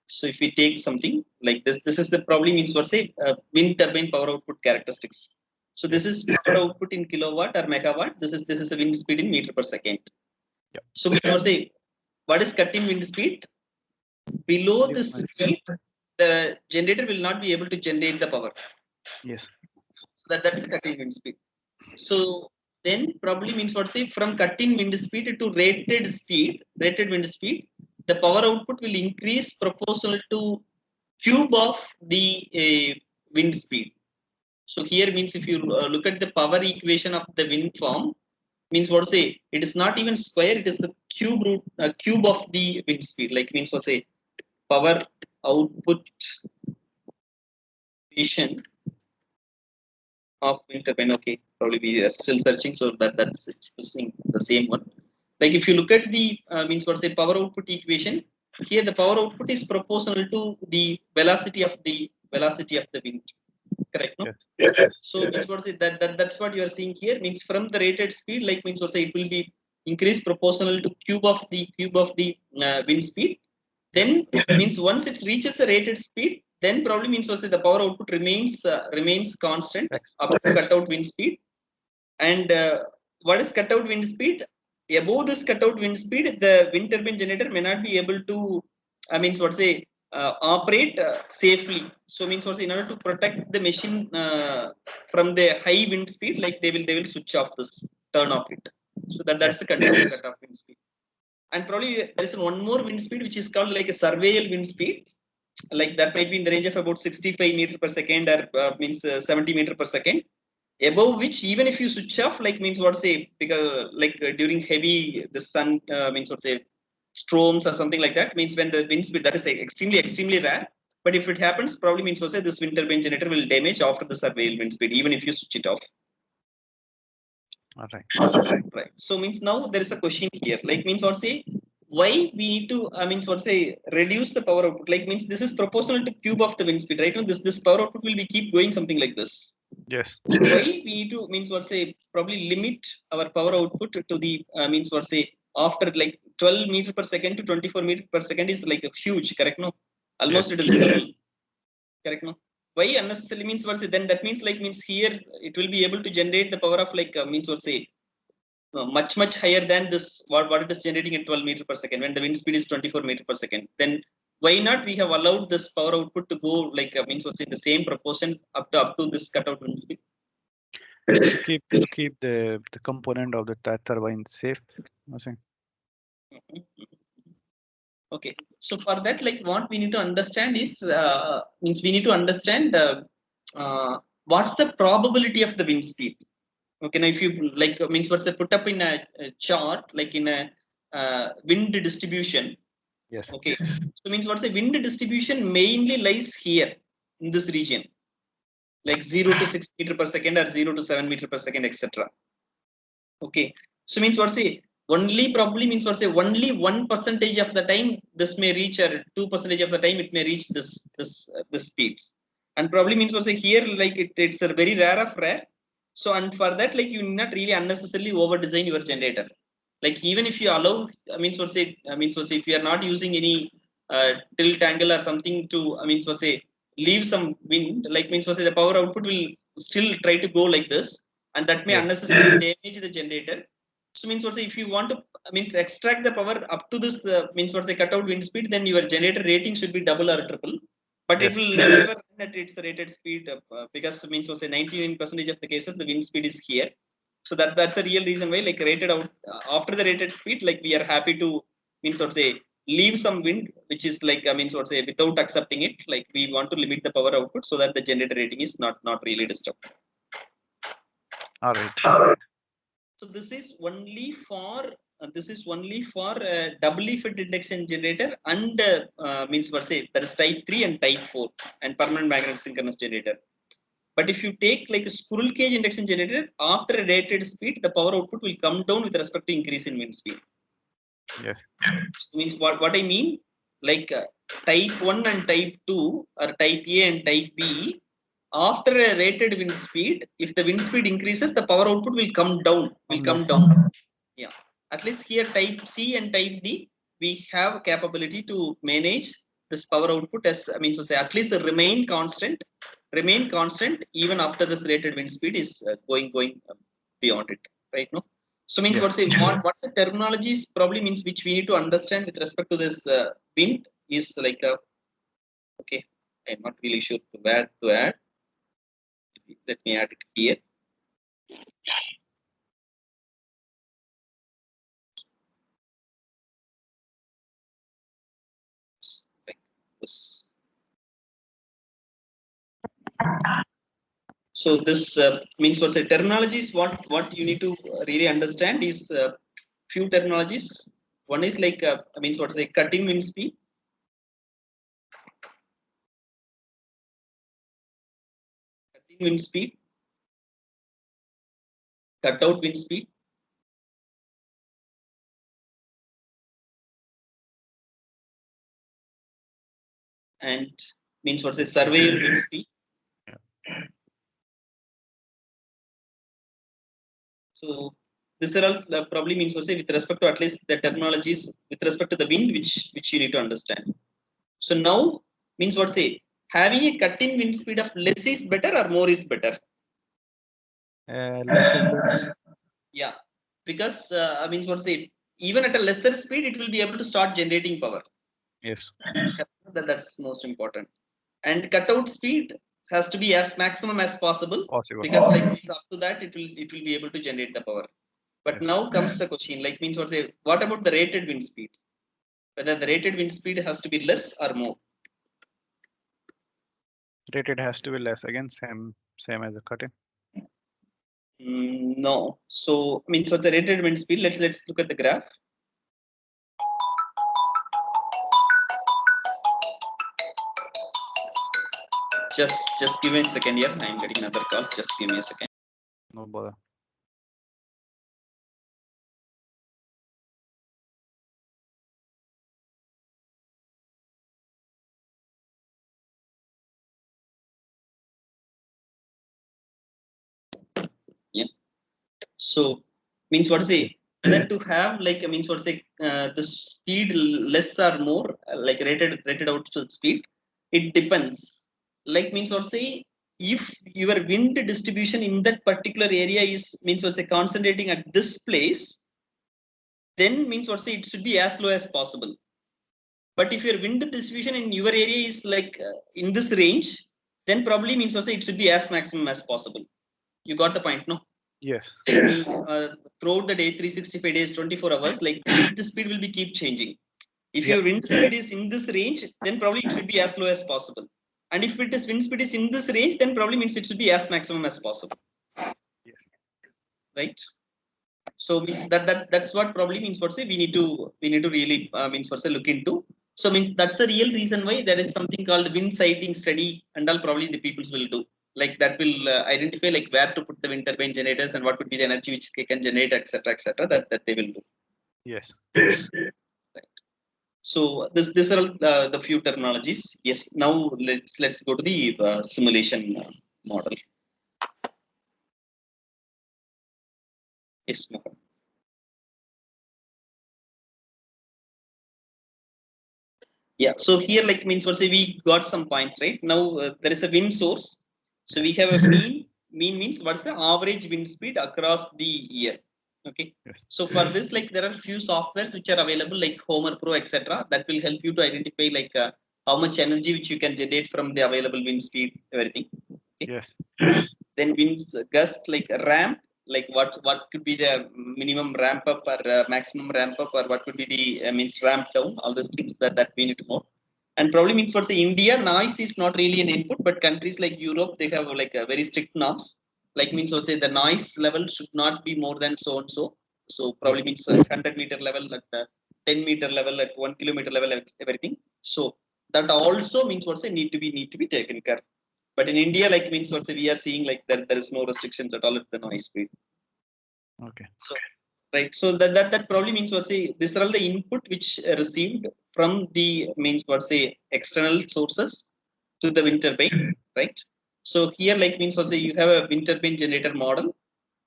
Speaker 1: So if we take something like this, this is the probably means what say wind turbine power output characteristics. So this is power output in kilowatt or megawatt. This is a wind speed in meter per second. So means what say what is cut in wind speed? Below this speed, the generator will not be able to generate the power.
Speaker 2: Yes.
Speaker 1: So that's the cut in wind speed. So then probably means what say from cut in wind speed to rated wind speed, the power output will increase proportional to cube of the wind speed. So here means if you look at the power equation of the wind farm, means what say it is not even square, it is the cube of the wind speed. Like means what say power output equation of wind turbine. Okay, probably we are still searching, so that's it's using the same one. Like if you look at the means what say power output equation, here the power output is proportional to the velocity of the wind. Correct, no?
Speaker 2: Yes.
Speaker 1: So means what say that's what you are seeing here. Means from the rated speed, like means what say it will be increased proportional to cube of the wind speed. Then means once it reaches the rated speed, then probably means what say the power output remains constant up to cutout wind speed. And what is cutout wind speed? Above this cutout wind speed, the wind turbine generator may not be able to, means what say, operate safely. So means what say, in order to protect the machine from the high wind speed, like they will switch off this, turn off it. So that's the cutoff wind speed. And probably there is one more wind speed which is called like a surveil wind speed. Like that might be in the range of about 65 meter per second or means 70 meter per second, above which even if you switch off, like means what say, because like during heavy the sun means what say storms or something like that, means when the wind speed that is extremely rare, but if it happens probably means what say this wind turbine generator will damage after the surveil wind speed even if you switch it off.
Speaker 2: All right.
Speaker 1: Right. So means now there is a question here, like means what say why we need to means what say reduce the power output, like means this is proportional to cube of the wind speed, right? Now this power output will be keep going something like this.
Speaker 2: Yes.
Speaker 1: Why we need to means what say probably limit our power output to the means what say after like 12 meter per second to 24 meter per second is like a huge, correct, no? Almost it is double, correct, no? Why unnecessarily means what say then that means like means here it will be able to generate the power of like means what say much higher than this what it is generating at 12 meter per second when the wind speed is 24 meter per second. Then why not we have allowed this power output to go like means what's in the same proportion up to this cutout wind speed?
Speaker 2: To keep the component of the turbine safe.
Speaker 1: Okay, so for that, like what we need to understand is means we need to understand what's the probability of the wind speed. Okay, now if you like means what's put up in a chart like in a wind distribution.
Speaker 2: Yes.
Speaker 1: Okay, so means what's the wind distribution mainly lies here in this region, like 0 to 6 meter per second or 0 to 7 meter per second, etc. Okay, so means what's the only probably means what's only 1% of the time this may reach, or 2% of the time it may reach this speeds, and probably means what's here like it's a very rare of rare. So and for that like you need not really unnecessarily over design your generator. Like even if you allow, if you are not using any tilt angle or something to, leave some wind, like the power output will still try to go like this, and that may unnecessarily damage the generator. So if you want to extract the power up to this cutout wind speed, then your generator rating should be double or triple. But it will never ever run at its rated speed, because 99% of the cases the wind speed is here. So that's a real reason why, like, rated out after the rated speed, like we are happy to leave some wind, which is like without accepting it, like we want to limit the power output so that the generator rating is not really disturbed.
Speaker 2: All right.
Speaker 1: So this is only for doubly fed induction generator, and there is type 3 and type 4 and permanent magnetic synchronous generator. But if you take like a squirrel cage induction generator, after a rated speed, the power output will come down with respect to increase in wind speed.
Speaker 2: Yes.
Speaker 1: So what I mean, like type 1 and type 2, or type A and type B, after a rated wind speed, if the wind speed increases, the power output will come down. Yeah. At least here type C and type D, we have capability to manage this power output as at least remain constant even after this rated wind speed is going beyond it, right? No. So what's the terminologies probably means which we need to understand with respect to this wind is like okay, I'm not really sure to where to add. Let me add it here. Like this. So this means what's the terminologies, what you need to really understand is few terminologies. One is like what's the cutting wind speed, cutout wind speed, and what's the surveyor wind speed. So this are all probably what's with respect to at least the terminologies with respect to the wind, which you need to understand. So now what's say having a cut-in wind speed of less is better or more is better?
Speaker 2: Less is better.
Speaker 1: Yeah, because what's say even at a lesser speed, it will be able to start generating power.
Speaker 2: Yes.
Speaker 1: That's most important. And cutout speed has to be as maximum as possible, because like up to that it will be able to generate the power. But now comes the question, like what's say what about the rated wind speed? Whether the rated wind speed has to be less or more?
Speaker 2: Rated has to be less. Again, same as a cut-in.
Speaker 1: No. So what's the rated wind speed? Let's look at the graph. Just give me a second here. I'm getting another call. Just give me a second.
Speaker 2: No bother.
Speaker 1: Yeah. So what's the whether to have like what's the the speed less or more, like rated output speed? It depends. Like what's the if your wind distribution in that particular area is what's the concentrating at this place, then what's the it should be as low as possible. But if your wind distribution in your area is like in this range, then probably what's the it should be as maximum as possible. You got the point, no?
Speaker 2: Yes.
Speaker 1: Throughout the day, 365 days, 24 hours, like the wind speed will be keep changing. If your wind speed is in this range, then probably it should be as low as possible. And if it is wind speed is in this range, then probably means it should be as maximum as possible.
Speaker 2: Yes.
Speaker 1: Right. So that's what probably means what say we need to really look into. So that's the real reason why there is something called wind sighting study, and all probably the peoples will do. Like that will identify like where to put the wind turbine generators and what would be the energy which they can generate, etc. That they will do.
Speaker 2: Yes.
Speaker 1: Right. So this are the few terminologies. Yes. Now let's go to the simulation model. Yes. Yeah, so here like means what say we got some points, right? Now there is a wind source, so we have a mean means what's the average wind speed across the year. Okay,
Speaker 2: Yes.
Speaker 1: so for this like there are few softwares which are available like Homer Pro etc that will help you to identify like how much energy which you can generate from the available wind speed everything. Okay.
Speaker 2: Yes.
Speaker 1: Then winds gust like ramp, like what could be the minimum ramp up or maximum ramp up, or what could be the means ramp down, all those things that we need to know. And probably means for say India, noise is not really an input, but countries like Europe they have like a very strict norms. Like means for say the noise level should not be more than so and so. So
Speaker 2: Yes.
Speaker 1: probably means 100-meter level, at 10-meter level, at 1 kilometer level, everything. So that also means what say need to be taken care. But in India, like means what we are seeing like there is no restrictions at all at the noise speed.
Speaker 2: Okay.
Speaker 1: So right, so that probably means what say these are all the input which received from the means what say external sources to the wind turbine, right? So here like means what say you have a wind turbine generator model.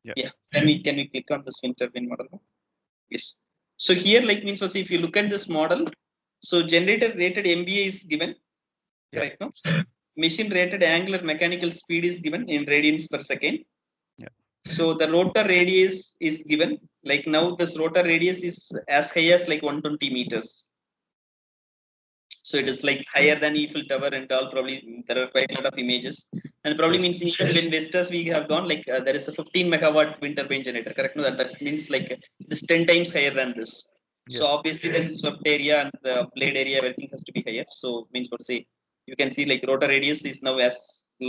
Speaker 2: Yeah.
Speaker 1: Yeah, can we click on this wind turbine model? Yes. So here like means what say if you look at this model, so generator rated MVA is given,
Speaker 2: Yeah.
Speaker 1: correct? No, machine rated angular mechanical speed is given in radians per second.
Speaker 2: Yeah.
Speaker 1: So the rotor radius is given. Like now this rotor radius is as high as like 120 meters. So it
Speaker 2: Yeah.
Speaker 1: is like higher than Eiffel Tower and all. Probably there are quite a lot of images. And probably
Speaker 2: Yes.
Speaker 1: means even when Vestas we have gone like there is a 15 megawatt wind turbine generator. Correct? No, that means like this 10 times higher than this. So
Speaker 2: Yes.
Speaker 1: obviously then swept area and the blade area everything has to be higher. So means what say you can see like rotor radius is now as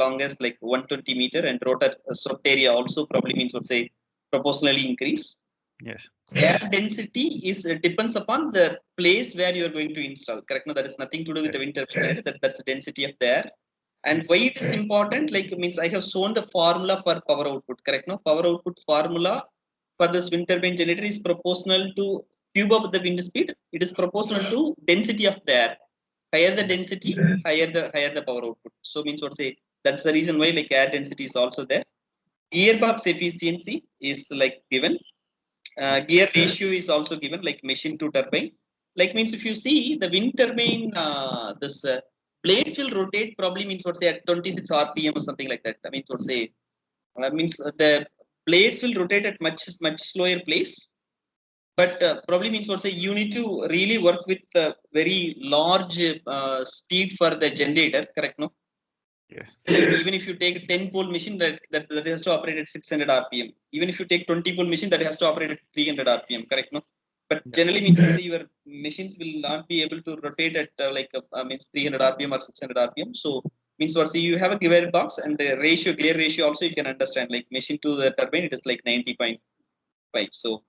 Speaker 1: long as like 120 meter, and rotor swept area also probably means what say proportionally increase.
Speaker 2: Yes.
Speaker 1: Air density is depends upon the place where you are going to install. Correct? No, that is nothing to do with
Speaker 2: Yes.
Speaker 1: the wind turbine. That's the density of the air. And why it is important? Like means I have shown the formula for power output. Correct? No, power output formula for this wind turbine generator is proportional to cube of the wind speed. It is proportional to density of the air. Higher the
Speaker 2: Yeah.
Speaker 1: density, higher the power output. So means what say that's the reason why like air density is also there. Gearbox efficiency is like given.
Speaker 2: Yeah.
Speaker 1: Gear ratio is also given like machine to turbine. Like means if you see the wind turbine, this blades will rotate probably means what say at 26 rpm or something like that. I mean what say means the blades will rotate at much slower pace. But probably means what say you need to really work with very large speed for the generator. Correct? No,
Speaker 2: Yes.
Speaker 1: like even if you take a 10 pole machine that has to operate at 600 rpm, even if you take 20 pole machine that has to operate at 300 rpm, correct? No, but
Speaker 2: Yeah.
Speaker 1: generally means to say your machines will not be able to rotate at means 300 rpm or 600 rpm. So means what, see you have a gear box and the ratio gear ratio also you can understand like machine to the turbine it is like 90.5. So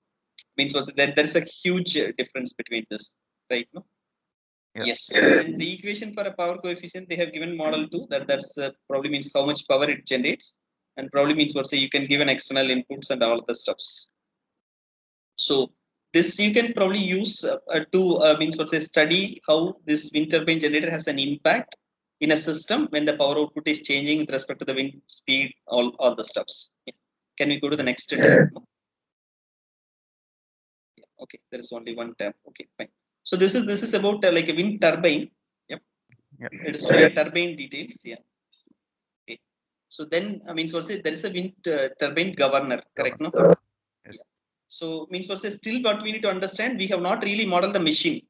Speaker 1: means what, there is a huge difference between this, right? No.
Speaker 2: Yeah.
Speaker 1: Yes, and the equation for a power coefficient they have given model 2, that's probably means how much power it generates, and probably means what say you can give an external inputs and all the stuffs. So this you can probably use to means what say study how this wind turbine generator has an impact in a system when the power output is changing with respect to the wind speed, all the stuffs. Yeah. Can we go to the
Speaker 2: Yeah.
Speaker 1: next tab? Yeah. Okay, there is only one tab. Okay, fine. So this is about like a wind turbine. Yep.
Speaker 2: Yeah.
Speaker 1: It is only a turbine details. Yeah. Okay. So then means what say there is a wind turbine governor, correct?
Speaker 2: Govern.
Speaker 1: No.
Speaker 2: Yes.
Speaker 1: Yeah. So means what say still what we need to understand, we have not really modeled the machine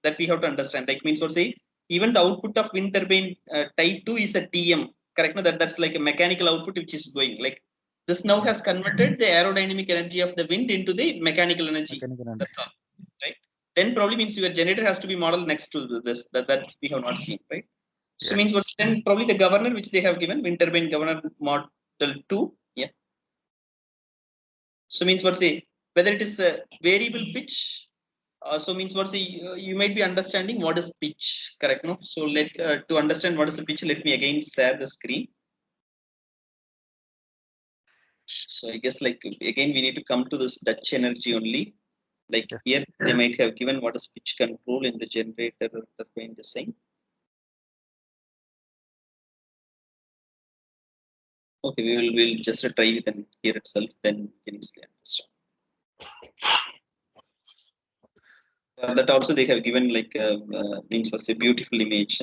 Speaker 1: that we have to understand. Like means what say even the output of wind turbine type 2 is a TM, correct? No, that's like a mechanical output which is going like this now
Speaker 2: Yeah.
Speaker 1: has converted the aerodynamic energy of the wind into the mechanical energy.
Speaker 2: Mechanical and
Speaker 1: That's all, right? Then probably means your generator has to be modeled next to this that we have not seen, right? So
Speaker 2: yes.
Speaker 1: means what's then probably the governor which they have given wind turbine governor model 2. Yeah. So means what say whether it is a variable pitch. So means what say you might be understanding what is pitch, correct? No. So let to understand what is the pitch, let me again share the screen. So I guess like again we need to come to this Dutch energy only. Like
Speaker 2: Yes.
Speaker 1: here they might have given what is pitch control in the generator turbine design. Okay, we'll just try with them here itself, then we can easily understand. that also they have given like means for a beautiful image.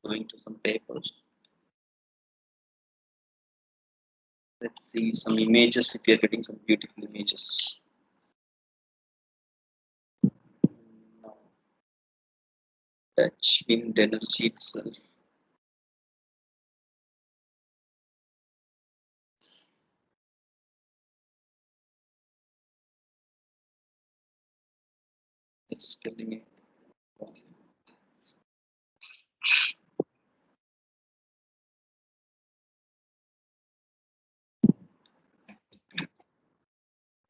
Speaker 1: Going to some papers. Let's see some images if you are getting some beautiful images. No. Touch wind energy itself. It's telling it.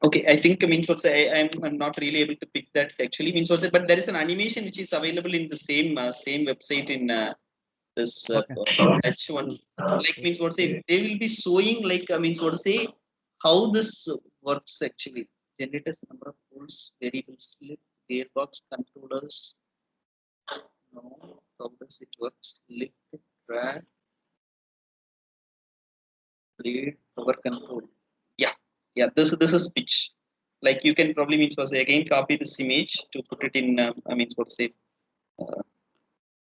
Speaker 1: Okay, I think means what's I'm not really able to pick that actually means what's but there is an animation which is available in the same website in this
Speaker 2: Okay.
Speaker 1: H1 like means what say they will be showing like means what say how this works actually. Generators, number of poles, variable slip, gearbox, controllers. No, how does it works? Lift, drag, blade, power control. Yeah, yeah. This is pitch. Like you can probably means was again copy this image to put it in. I mean, what say? Uh,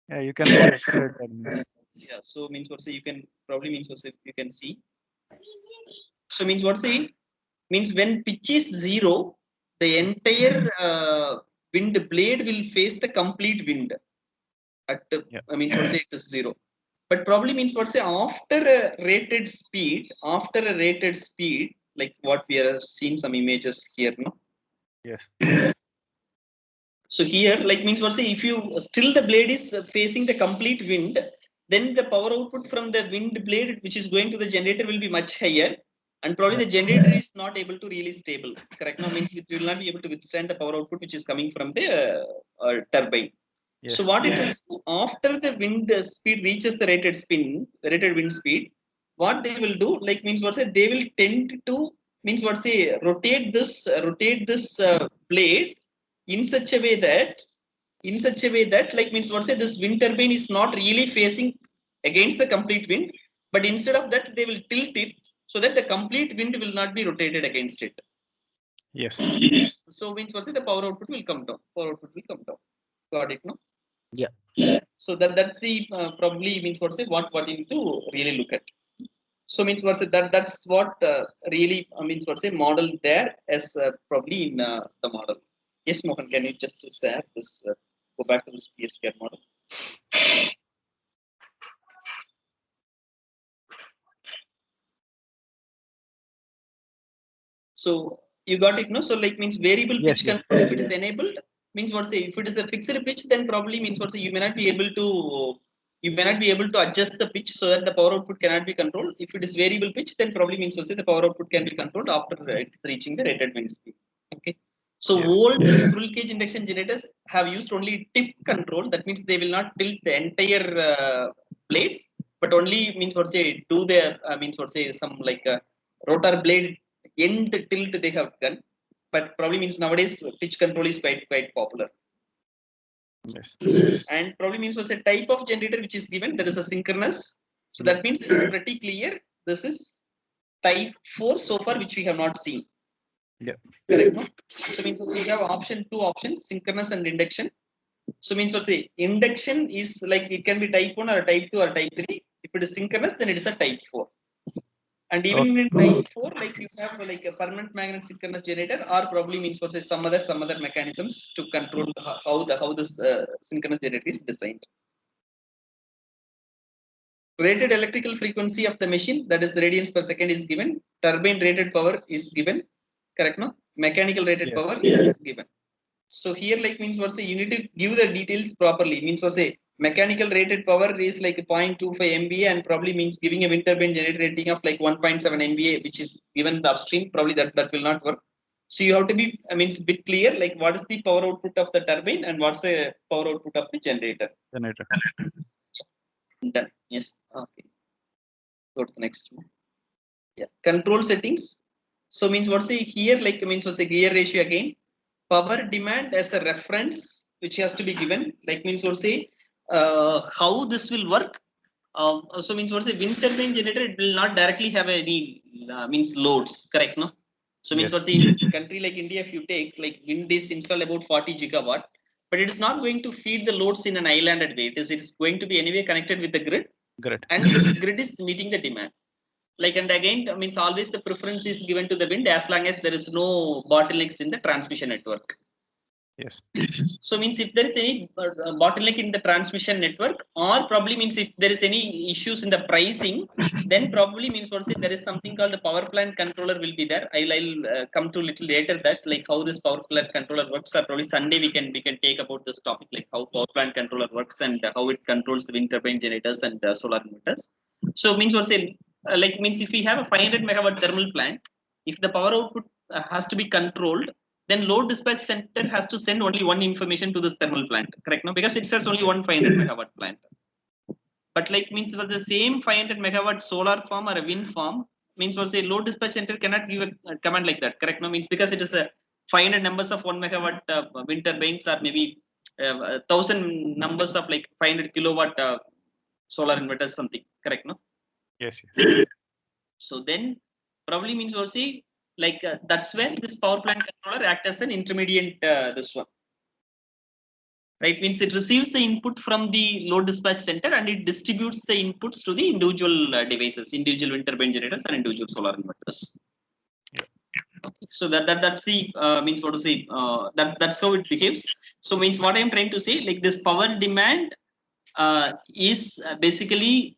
Speaker 2: Yeah, you can calculate that means.
Speaker 1: yeah. So means what say you can probably means what say you can see. So means what say means when pitch is 0, the entire wind blade will face the complete wind at
Speaker 2: Yeah.
Speaker 1: I mean what say it is 0. But probably means what say after a rated speed, like what we are seeing some images here, no?
Speaker 2: Yes.
Speaker 1: So here, like means what say if you still the blade is facing the complete wind, then the power output from the wind blade which is going to the generator will be much higher, and probably
Speaker 2: Yeah.
Speaker 1: the generator is not able to really stable. Correct? Now means it will not be able to withstand the power output which is coming from the turbine.
Speaker 2: Yes.
Speaker 1: So what it will do after the wind speed reaches the rated wind speed, what they will do, like means what say they will tend to means what say rotate this blade in such a way that like means what say this wind turbine is not really facing against the complete wind, but instead of that they will tilt it so that the complete wind will not be rotated against it.
Speaker 2: Yes.
Speaker 1: So means what say the power output will come down. Power output will come down. Got it, no?
Speaker 3: Yeah.
Speaker 1: So that's the probably means what say what you need to really look at. So means what say that's what really means what say model there as probably in the model. Yes, Mohan, can you just share this? Go back to this PSK model. So you got it, no? So like means variable
Speaker 2: Yes.
Speaker 1: pitch
Speaker 2: Yes.
Speaker 1: control if it is enabled means what say if it is a fixed pitch then probably means what say you may not be able to adjust the pitch so that the power output cannot be controlled. If it is variable pitch then probably means what say the power output can be controlled after it's reaching the rated wind speed. Okay. So
Speaker 2: Yes.
Speaker 1: old squirrel cage induction generators have used only tip control. That means they will not tilt the entire blades, but only means what say do their means what say some like rotor blade end tilt they have done. But probably means nowadays pitch control is quite popular.
Speaker 2: Yes.
Speaker 1: And probably means was a type of generator which is given that is a synchronous. So
Speaker 2: Yeah.
Speaker 1: that means it is pretty clear. This is type 4 so far which we have not seen.
Speaker 2: Yeah.
Speaker 1: Correct, no? So means we have two options, synchronous and induction. So means what say induction is like it can be type 1 or type 2 or type 3. If it is synchronous then it is a type 4. And even
Speaker 2: Okay.
Speaker 1: in type 4 like you have like a permanent magnet synchronous generator or probably means what say some other mechanisms to control how this synchronous generator is designed. Rated electrical frequency of the machine, that is radians per second, is given. Turbine rated power is given. Correct, no? Mechanical rated
Speaker 2: Yes.
Speaker 1: power is given. So here like means what say you need to give the details properly. Means what say mechanical rated power is like 0.25 MVA and probably means giving a wind turbine generator rating of like 1.7 MVA, which is given the upstream. Probably that will not work. So you have to be means bit clear like what is the power output of the turbine and what's the power output of the generator.
Speaker 2: Generator.
Speaker 1: Done. Yes. Okay. Go to the next one. Yeah. Control settings. So means what say here like means what's a gear ratio again. Power demand as a reference which has to be given. Like means what say how this will work So means what's a wind turbine generator? It will not directly have any means loads, correct? No. So means what's in a country like India, if you take like wind is installed about 40 gigawatt, but it is not going to feed the loads in an islanded way. It's going to be anyway connected with the grid, and this grid is meeting the demand. Like, and again means always the preference is given to the wind as long as there is no bottlenecks in the transmission network.
Speaker 2: Yes.
Speaker 1: So means if there is any bottleneck in the transmission network, or probably means if there is any issues in the pricing, then probably means what say there is something called the power plant controller will be there. I'll come to little later that like how this power plant controller works. Or probably Sunday we can take about this topic, like how power plant controller works and how it controls the wind turbine generators and solar inverters. So means what say like means if we have a 500 megawatt thermal plant, if the power output has to be controlled, then load dispatch center has to send only one information to this thermal plant, correct? No, because it says only one 500 megawatt plant. But like means for the same 500 megawatt solar farm or a wind farm, means for say load dispatch center cannot give a command like that, correct? No, means because it is a 500 numbers of 1 megawatt wind turbines, or maybe 1000 numbers of like 500 kilowatt solar inverters, something, correct? No.
Speaker 2: Yes.
Speaker 1: So then probably means what see like that's where this power plant controller act as an intermediate this one, right? Means it receives the input from the load dispatch center and it distributes the inputs to the individual devices, individual wind turbine generators and individual solar inverters. Okay. So that's the means what to say that's how it behaves. So means what I am trying to say, like this power demand is basically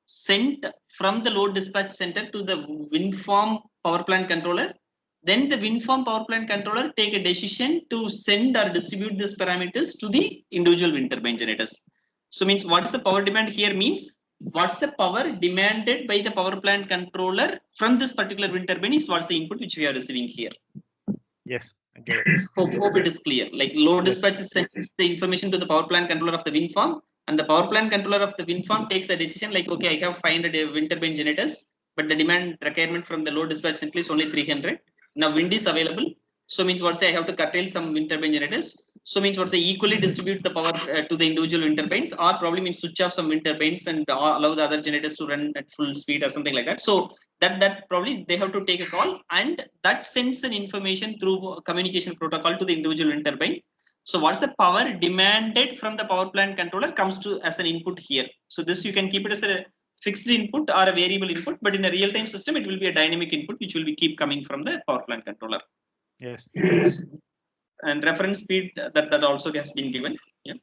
Speaker 1: sent from the load dispatch center to the wind farm power plant controller. Then the wind farm power plant controller take a decision to send or distribute these parameters to the individual wind turbine generators. So means what's the power demand here means what's the power demanded by the power plant controller from this particular wind turbine is what's the input which we are receiving here.
Speaker 2: Yes, I get it.
Speaker 1: Hope it is clear. Like load dispatch is sending the information to the power plant controller of the wind farm, and the power plant controller of the wind farm takes a decision like, okay, I have 500 wind turbine generators, but the demand requirement from the load dispatch center is only 300. Now wind is available, so means what say I have to curtail some wind turbine generators. So means what say equally distribute the power to the individual wind turbines, or probably means switch off some wind turbines and allow the other generators to run at full speed or something like that. So that probably they have to take a call, and that sends an information through communication protocol to the individual wind turbine. So what's the power demanded from the power plant controller comes to as an input here. So this you can keep it as a fixed input or a variable input, but in a real-time system it will be a dynamic input which will be keep coming from the power plant controller.
Speaker 2: Yes.
Speaker 1: And reference speed that also has been given. Yeah.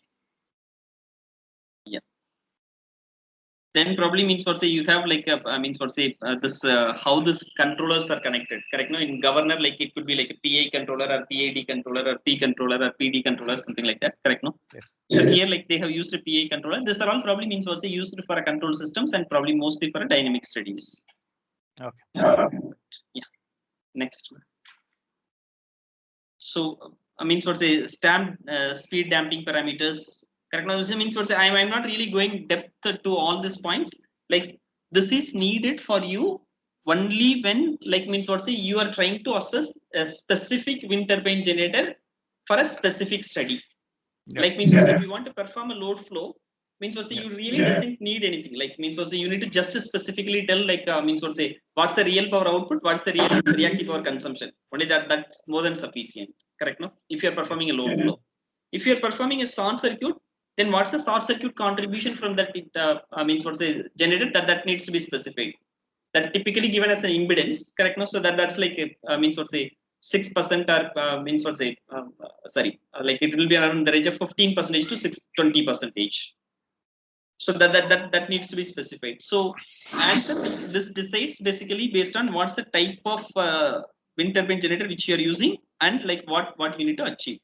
Speaker 1: Then probably means for say you have like means for say this how this controllers are connected, correct? No, in governor like it could be like a PI controller or PID controller or P controller or PD controller, something like that, correct? No.
Speaker 2: Yes.
Speaker 1: So here like they have used a PI controller. These are all probably means for say used for a control systems and probably mostly for a dynamic studies.
Speaker 2: Okay.
Speaker 1: Yeah. Next one. So means what say speed damping parameters, correct? Now this means what say I'm not really going depth to all these points. Like this is needed for you only when like means what say you are trying to assess a specific wind turbine generator for a specific study.
Speaker 2: Yes.
Speaker 1: Like means if you want to perform a load flow, means what say you really doesn't need anything. Like means what say you need to just specifically tell like means what say what's the real power output, what's the real reactive power consumption. Only that's more than sufficient, correct? No, if you are performing a load flow. If you are performing a short circuit, then what's the short circuit contribution from that means what say generator that needs to be specified. That typically given as an impedance, correct? No, so that's like means what say 6% or means what say like it will be around the range of 15% to 20%. So that needs to be specified. So answer this decides basically based on what's the type of wind turbine generator which you are using and like what we need to achieve.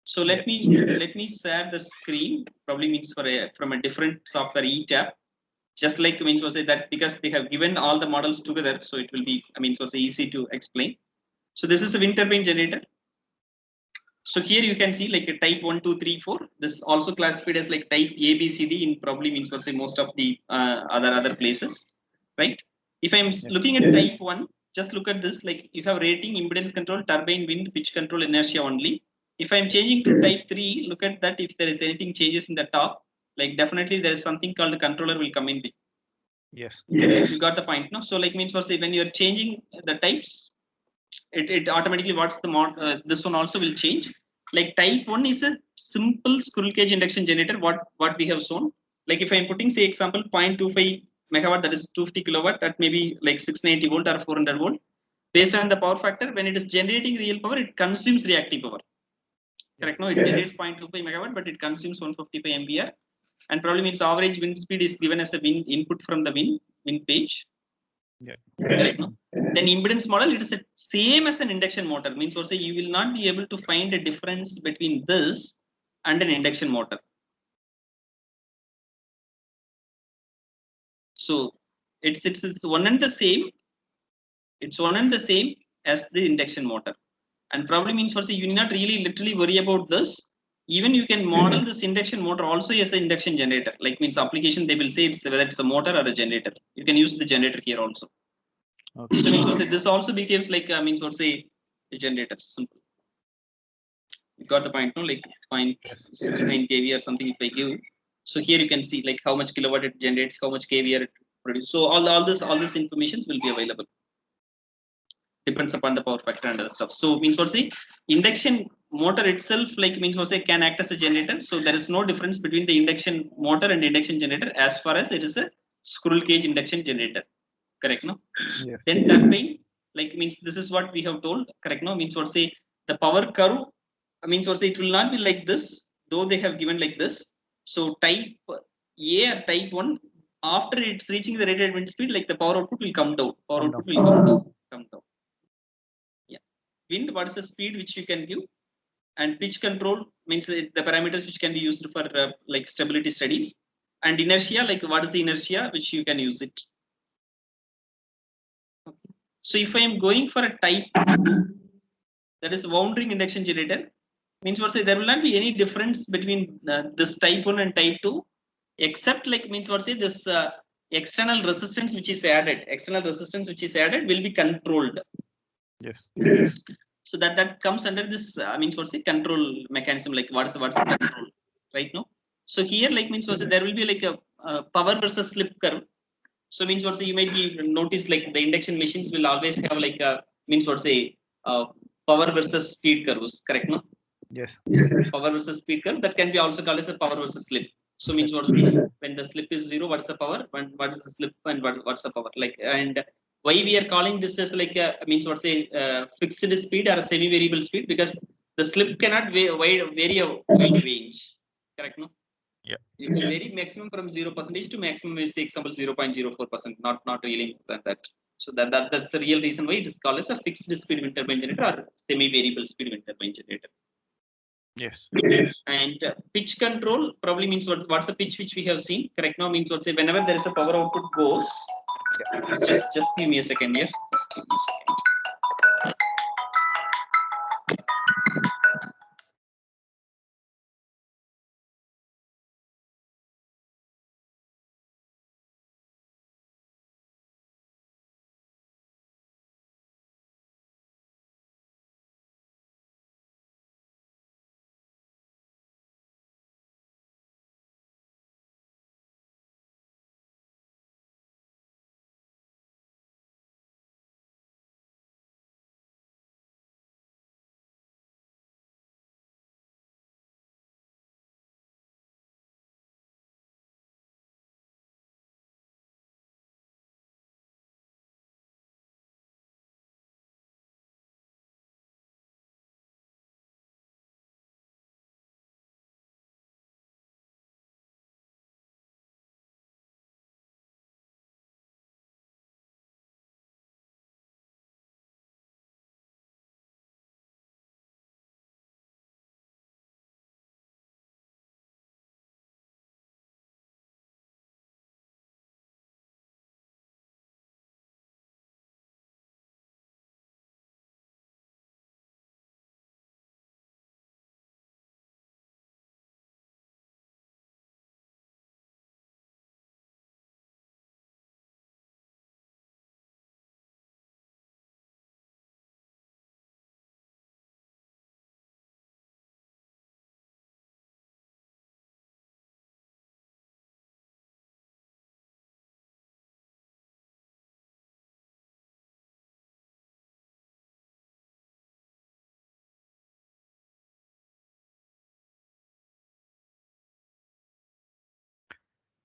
Speaker 1: So let me share the screen. Probably means from a different software eTap. Just like means was say that because they have given all the models together, so it will be means was easy to explain. So this is a wind turbine generator. So here you can see like a type 1, 2, 3, 4. This also classified as like type A, B, C, D in probably means for say most of the other places, right? If I'm looking at type 1, just look at this. Like you have rating, impedance control, turbine, wind, pitch control, inertia only. If I'm changing to type 3, look at that. If there is anything changes in the top, like definitely there is something called a controller will come in.
Speaker 2: Yes.
Speaker 1: You got the point, no? So like means for say when you're changing the types, it automatically what's the mod. This one also will change. Like type 1 is a simple squirrel cage induction generator. What we have shown. Like if I'm putting say example 0.25 megawatt, that is 250 kilowatt, that may be like 690 volt or 400 volt. Based on the power factor, when it is generating real power, it consumes reactive power. Correct? No, it generates 0.25 megawatt, but it consumes 155 MVR, and probably means average wind speed is given as a wind input from the wind page.
Speaker 2: Yeah.
Speaker 1: Correct? No? Then impedance model, it is the same as an induction motor. Means also you will not be able to find a difference between this and an induction motor. So it's one and the same. It's one and the same as the induction motor. And probably means for say you need not really literally worry about this. Even you can model this induction motor also as an induction generator. Like means application they will say it's whether it's a motor or a generator. You can use the generator here also.
Speaker 2: Okay.
Speaker 1: So means for say this also behaves like means for say a generator. Simple. You got the point, no? Like 0.69 kV or something if I give. So here you can see like how much kilowatt it generates, how much kVR it produces. So all this information will be available. Depends upon the power factor and other stuff. So means for say induction motor itself like means for say can act as a generator. So there is no difference between the induction motor and induction generator as far as it is a squirrel cage induction generator. Correct, no?
Speaker 2: Yeah.
Speaker 1: Then turbine like means this is what we have told. Correct, no? Means for say the power curve means for say it will not be like this, though they have given like this. So type A or type 1 after it's reaching the rated wind speed, like the power output will come down. Power output will come down. Wind, what is the speed which you can give, and pitch control means the parameters which can be used for like stability studies, and inertia like what is the inertia which you can use it. So if I am going for a type 2, that is wound ring induction generator, means what say there will not be any difference between this type 1 and type 2, except like means what say this external resistance which is added will be controlled.
Speaker 2: Yes.
Speaker 1: So that comes under this means what's the control mechanism, like what's the control, right? No, so here like means what's there will be like a power versus slip curve. So means what's you might be notice like the induction machines will always have like a means what's a power versus speed curves, correct? No,
Speaker 2: Yes.
Speaker 1: power versus speed curve that can be also called as a power versus slip. So means what when the slip is 0, what's the power, when what is the slip, and what's the power, like, and why we are calling this as like a means what's a fixed speed or a semi variable speed, because the slip cannot vary a wide range, correct? No,
Speaker 2: Yeah.
Speaker 1: you can vary maximum from 0% to maximum say example 0.04%, not really more than that. So that's the real reason why it is called as a fixed speed wind turbine generator or semi variable speed wind turbine generator.
Speaker 2: Yes.
Speaker 1: And pitch control probably means what's the pitch which we have seen, correct? Now means what's say whenever there is a power output goes, just give me a second here. Just give me a second.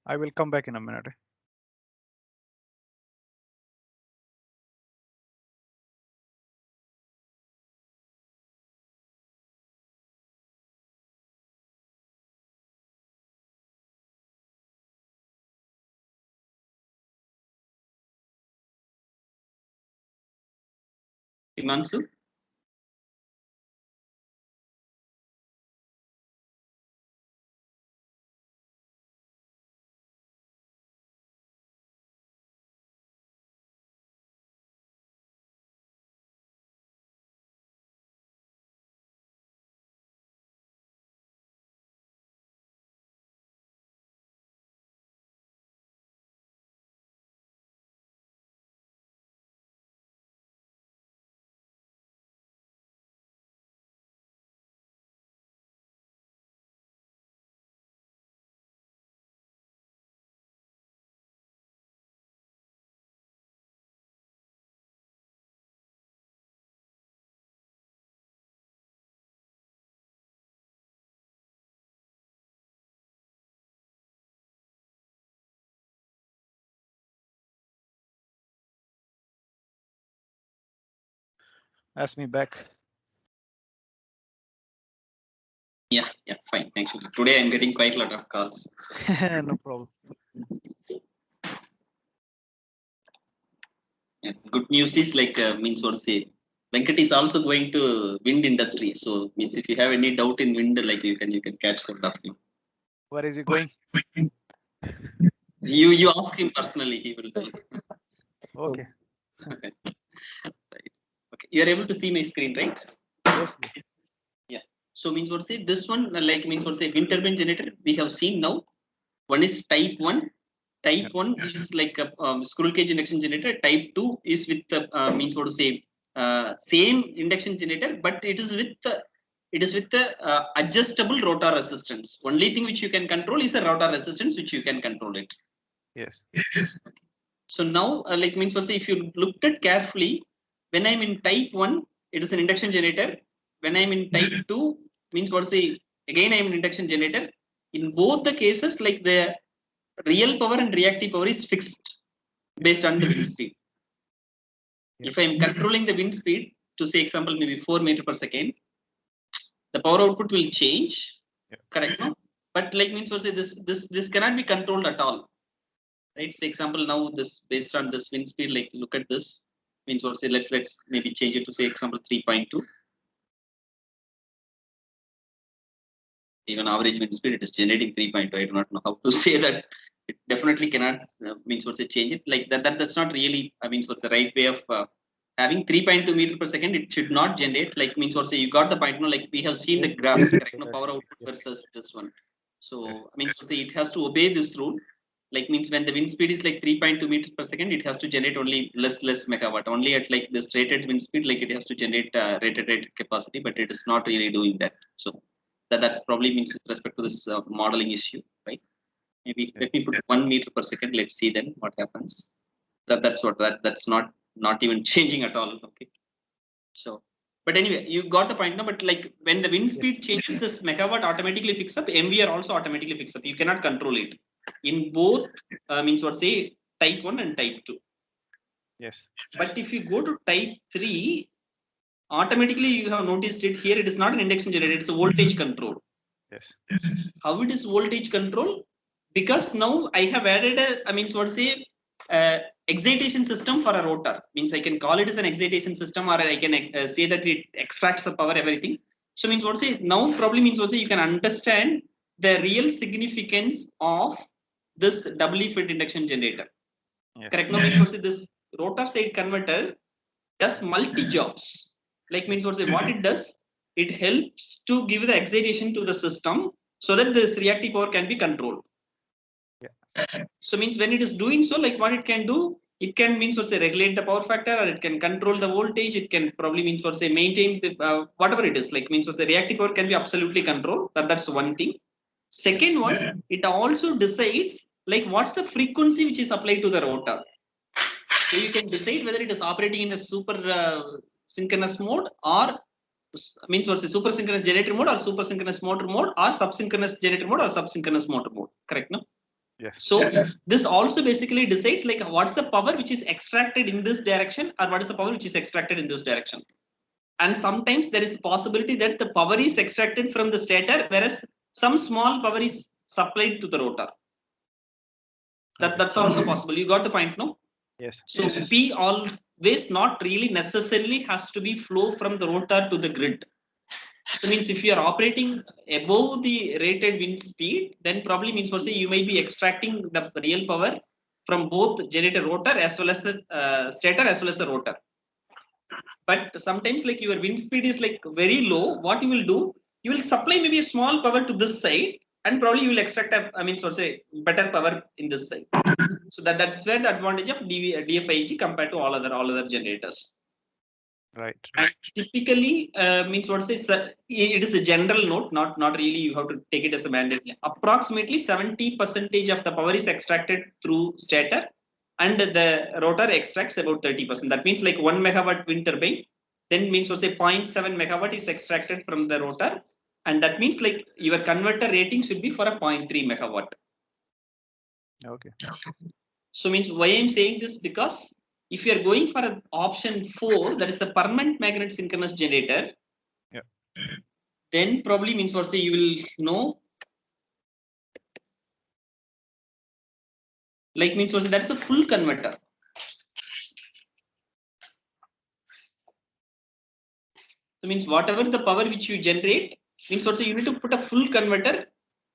Speaker 2: I will come back in a minute.
Speaker 1: Himanshu?
Speaker 2: Ask me back.
Speaker 1: Yeah, fine. Thank you. Today I'm getting quite a lot of calls. So.
Speaker 2: No problem.
Speaker 1: Yeah, good news is like means what say Venkat is also going to wind industry. So means if you have any doubt in wind, like you can catch hold of him.
Speaker 2: Where is he going?
Speaker 1: You ask him personally, he will tell you.
Speaker 2: Okay.
Speaker 1: Okay. Right. Okay. You are able to see my screen, right?
Speaker 2: Yes.
Speaker 1: Yeah. So means what say this one like means what say wind turbine generator we have seen now. One is type 1. Type 1 is like a squirrel cage induction generator. Type 2 is with the means what to say same induction generator, but it is with the adjustable rotor resistance. Only thing which you can control is the rotor resistance, which you can control it.
Speaker 2: Yes.
Speaker 1: So now like means what say if you looked at carefully, when I'm in type 1, it is an induction generator. When I'm in type 2, means what say again I'm an induction generator. In both the cases, like the real power and reactive power is fixed based on the wind speed.
Speaker 2: Yep.
Speaker 1: If I am controlling the wind speed to say example maybe 4 meter per second, the power output will change.
Speaker 2: Yep.
Speaker 1: Correct, no? But like means what say this cannot be controlled at all. Right? Say example now this based on this wind speed, like look at this means what say let's maybe change it to say example 3.2. Even average wind speed it is generating 3.2. I do not know how to say that. It definitely cannot means what's it change it like that's not really means what's the right way of having 3.2 meter per second. It should not generate like means what's say you got the point, no, like we have seen the graphs, correct, no, power output versus this one. So means what's say it has to obey this rule, like means when the wind speed is like 3.2 meters per second, it has to generate only less megawatt. Only at like this rated wind speed, like it has to generate rated capacity, but it is not really doing that. So that's probably means with respect to this modeling issue, right? Maybe let me put 1 meter per second. Let's see then what happens. That's not even changing at all. Okay. So, but anyway, you got the point now. But like when the wind speed changes, this megawatt automatically picks up. MVR also automatically picks up. You cannot control it in both. Means what say type 1 and type 2.
Speaker 2: Yes.
Speaker 1: But if you go to type 3, automatically you have noticed it here. It is not an induction generator. It's a voltage control.
Speaker 2: Yes.
Speaker 1: How it is voltage control? Because now I have added a means what say excitation system for a rotor. Means I can call it as an excitation system, or I can say that it extracts the power, everything. So means what say now probably means what say you can understand the real significance of this doubly fed induction generator.
Speaker 2: Yes.
Speaker 1: Correct? Now means what say this rotor side converter does multi jobs. Like means what say what it does, it helps to give the excitation to the system so that this reactive power can be controlled.
Speaker 2: Yeah.
Speaker 1: So means when it is doing so, like what it can do, it can means what say regulate the power factor, or it can control the voltage. It can probably means what say maintain the whatever it is. Like means what say reactive power can be absolutely controlled. That's one thing. Second one, it also decides like what's the frequency which is applied to the rotor. So you can decide whether it is operating in a super synchronous mode, or means what's a super synchronous generator mode, or super synchronous motor mode, or subsynchronous generator mode, or subsynchronous motor mode. Correct, no?
Speaker 2: Yes.
Speaker 1: So this also basically decides like what's the power which is extracted in this direction or what is the power which is extracted in this direction. And sometimes there is a possibility that the power is extracted from the stator, whereas some small power is supplied to the rotor. That's also possible. You got the point, no?
Speaker 2: Yes.
Speaker 1: So P always not really necessarily has to be flow from the rotor to the grid. So means if you are operating above the rated wind speed, then probably means for say you may be extracting the real power from both generator rotor as well as the stator as well as the rotor. But sometimes like your wind speed is like very low, what you will do, you will supply maybe a small power to this side and probably you will extract so say better power in this side. So that's where the advantage of DFIG compared to all other generators.
Speaker 2: Right.
Speaker 1: And typically means what says it is a general note, not really you have to take it as a mandate. Approximately 70% of the power is extracted through stator and the rotor extracts about 30%. That means like 1 megawatt wind turbine, then means what say 0.7 megawatt is extracted from the rotor, and that means like your converter rating should be for a 0.3 megawatt.
Speaker 2: Okay.
Speaker 1: So means why I'm saying this, because if you are going for an option 4, that is the permanent magnet synchronous generator,
Speaker 2: yeah,
Speaker 1: then probably means what say you will know, like means what say that's a full converter. So means whatever the power which you generate, means what say you need to put a full converter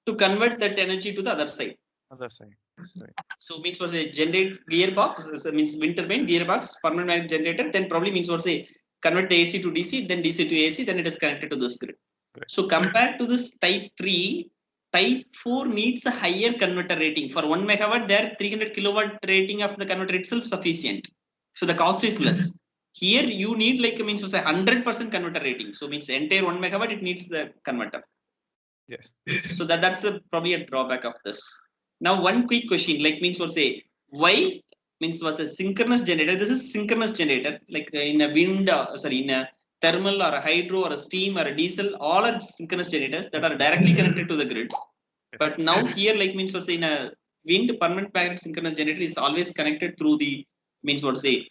Speaker 1: to convert that energy to the other side.
Speaker 2: Other side. Right.
Speaker 1: So means what say generate gearbox, so means wind turbine gearbox, permanent magnet generator, then probably means what say convert the AC to DC, then DC to AC, then it is connected to this grid.
Speaker 2: Right.
Speaker 1: So compared to this type 3, type 4 needs a higher converter rating. For 1 megawatt, there 300 kilowatt rating of the converter itself sufficient. So the cost is less. Here you need like means to say 100% converter rating. So means entire 1 megawatt it needs the converter.
Speaker 2: Yes.
Speaker 1: So that's probably a drawback of this. Now one quick question, like means what say why means was a synchronous generator. This is synchronous generator like in a wind, in a thermal or a hydro or a steam or a diesel, all are synchronous generators that are directly connected to the grid. But now here like means was in a wind permanent magnet synchronous generator is always connected through the means what say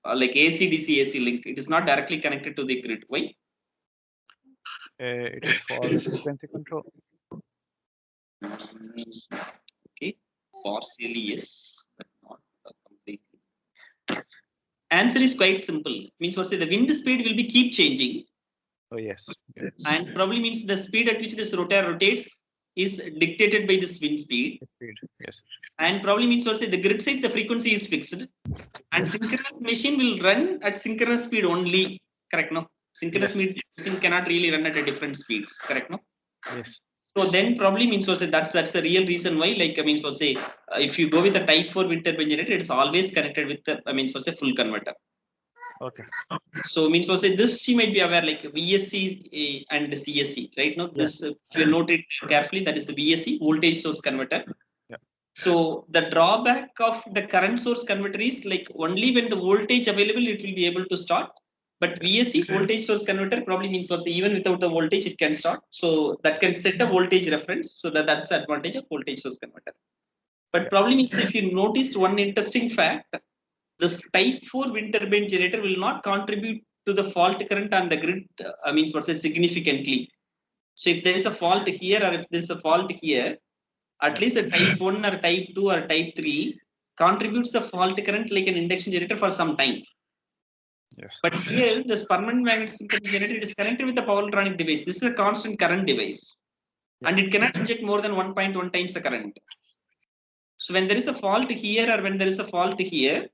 Speaker 1: like AC DC AC link. It is not directly connected to the grid. Why?
Speaker 2: It is for frequency control.
Speaker 1: Okay, partially yes, but not completely. Answer is quite simple. Means what say the wind speed will be keep changing.
Speaker 2: Oh yes. Yes.
Speaker 1: And probably means the speed at which this rotor rotates is dictated by this wind speed.
Speaker 2: Speed. Yes.
Speaker 1: And probably means what say the grid side the frequency is fixed. And synchronous machine will run at synchronous speed only. Correct, no? Synchronous machine cannot really run at a different speeds. Correct, no?
Speaker 2: Yes.
Speaker 1: So then probably means for say that's the real reason why like means for say if you go with a type 4 wind turbine generator, it's always connected with the means for say full converter.
Speaker 2: Okay.
Speaker 1: So means for say this you might be aware like VSC and CSC, right? Now this if you note it carefully, that is the VSC voltage source converter.
Speaker 2: Yeah.
Speaker 1: So the drawback of the current source converter is like only when the voltage available it will be able to start. But VSC voltage source converter probably means also even without the voltage it can start. So that can set a voltage reference. So that's the advantage of voltage source converter. But probably means if you notice one interesting fact, this type 4 wind turbine generator will not contribute to the fault current on the grid. Means what say significantly. So if there is a fault here or if there is a fault here, at least a type 1 or type 2 or type 3 contributes the fault current like an induction generator for some time.
Speaker 2: Yes.
Speaker 1: But here, this permanent magnet synchronous generator it is connected with the power electronic device. This is a constant current device, and it cannot inject more than 1.1 times the current. So when there is a fault here or when there is a fault here,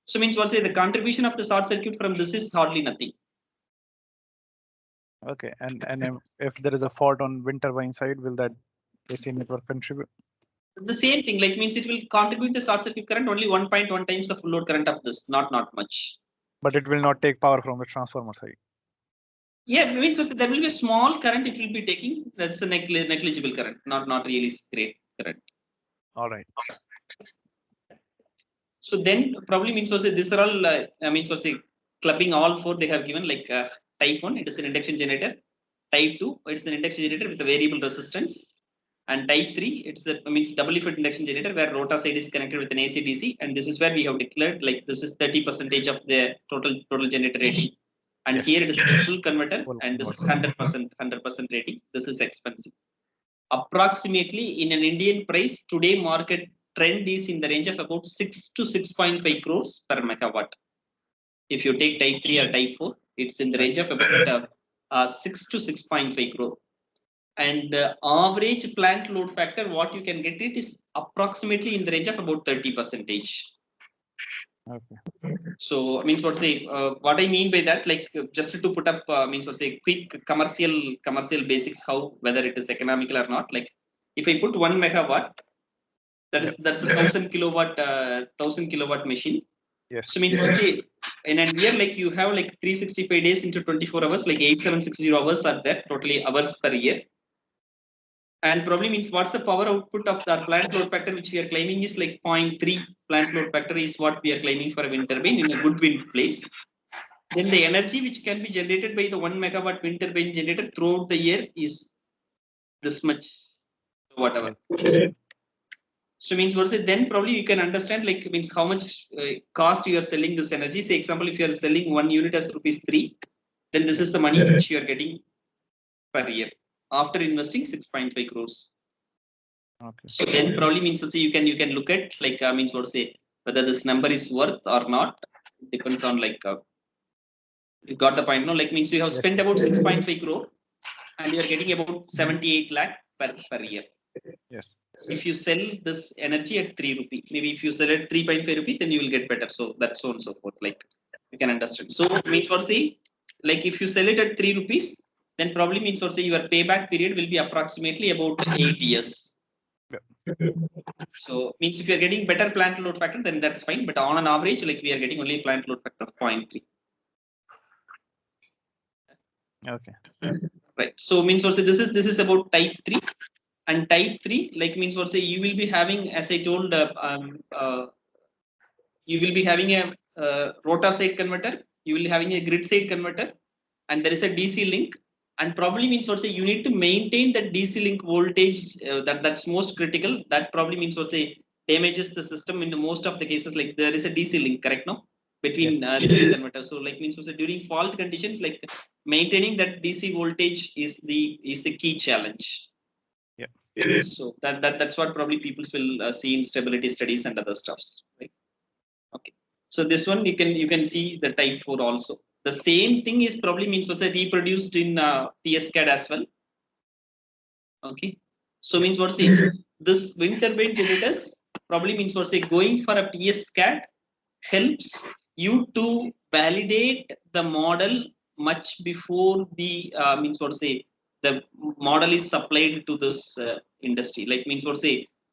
Speaker 1: so means what say the contribution of the short circuit from this is hardly nothing.
Speaker 2: Okay. And if there is a fault on wind turbine side, will that AC network contribute?
Speaker 1: The same thing, like means it will contribute the short circuit current only 1.1 times the full load current of this, not much.
Speaker 2: But it will not take power from the transformer side.
Speaker 1: Yeah, means there will be a small current it will be taking. That's a negligible current, not really great current.
Speaker 2: All right.
Speaker 1: So then probably means was these are all means was clubbing all four they have given like type 1 it is an induction generator, type 2 it is an induction generator with a variable resistance, And type 3, it's a means double effort induction generator where rotor side is connected with an AC DC, and this is where we have declared like this is 30% of the total generator rating. And
Speaker 2: Yes.
Speaker 1: here it is a full converter,
Speaker 2: Full
Speaker 1: and this is
Speaker 2: converter.
Speaker 1: 100% rating. This is expensive. Approximately in an Indian price today, market trend is in the range of about 6 to 6.5 crores per megawatt. If you take type 3 or type 4, it's in the range of about 6 to 6.5 crore. And average plant load factor, what you can get it is approximately in the range of about 30%.
Speaker 2: Okay.
Speaker 1: So means what I mean by that, like just to put up means quick commercial basics, how whether it is economical or not. Like if I put 1 megawatt, that's a 1000 kilowatt machine.
Speaker 2: Yes.
Speaker 1: So means in a year, like you have like 365 days into 24 hours, like 8760 hours are there, totally hours per year. And probably means what's the power output of our plant load factor, which we are claiming is like 0.3 plant load factor is what we are claiming for a wind turbine in a good wind place. Then the energy which can be generated by the 1 megawatt wind turbine generator throughout the year is this much, whatever. So means then probably you can understand like means how much cost you are selling this energy. Say example, if you are selling 1 unit as ₹3, then this is the money which you are getting per year after investing 6.5 crores.
Speaker 2: Okay.
Speaker 1: So then probably means you can look at like means whether this number is worth or not. It depends on like you got the point, no? Like means you have spent about 6.5 crore and you are getting about 78 lakh per year.
Speaker 2: Yes.
Speaker 1: If you sell this energy at ₹3, maybe if you sell at 3.5 rupees, then you will get better. So that's so and so forth. Like you can understand. So means like if you sell it at ₹3, then probably means your payback period will be approximately about 8 years. So means if you are getting better plant load factor, then that's fine. But on an average, like we are getting only plant load factor of 0.3.
Speaker 2: Okay.
Speaker 1: Right. So means this is about type 3, and type 3 like means you will be having, as I told, you will be having a rotor side converter, you will be having a grid side converter, and there is a DC link. And probably means you need to maintain that DC link voltage that's most critical. That probably means damages the system in the most of the cases. Like there is a DC link, correct, no, between these converters. So like means during fault conditions, like maintaining that DC voltage is the key challenge.
Speaker 2: Yeah.
Speaker 1: So that's what probably people will see in stability studies and other stuffs, right? Okay. So this one you can see the type 4 also. The same thing is probably means reproduced in PSCAD as well. Okay. So means this wind turbine generators probably means going for a PSCAD helps you to validate the model much before the means the model is supplied to this industry. Like means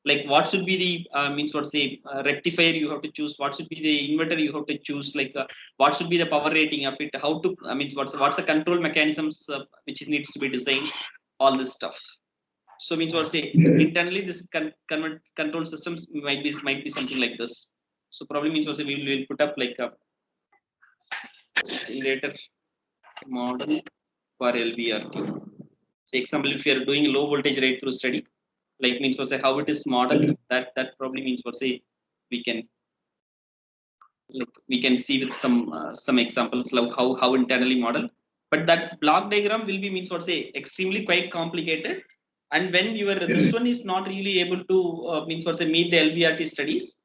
Speaker 1: like what should be the means rectifier you have to choose, what should be the inverter you have to choose, like what should be the power rating of it, how to means what's the control mechanisms which needs to be designed, all this stuff. So means internally this control systems might be something like this. So probably means we will put up like a generator model for LVRT. Say example, if you are doing low voltage right through study, like means how it is modeled, that probably means we can see with some examples like how internally modeled. But that block diagram will be means extremely quite complicated. And when this one is not really able to means meet the LVRT studies,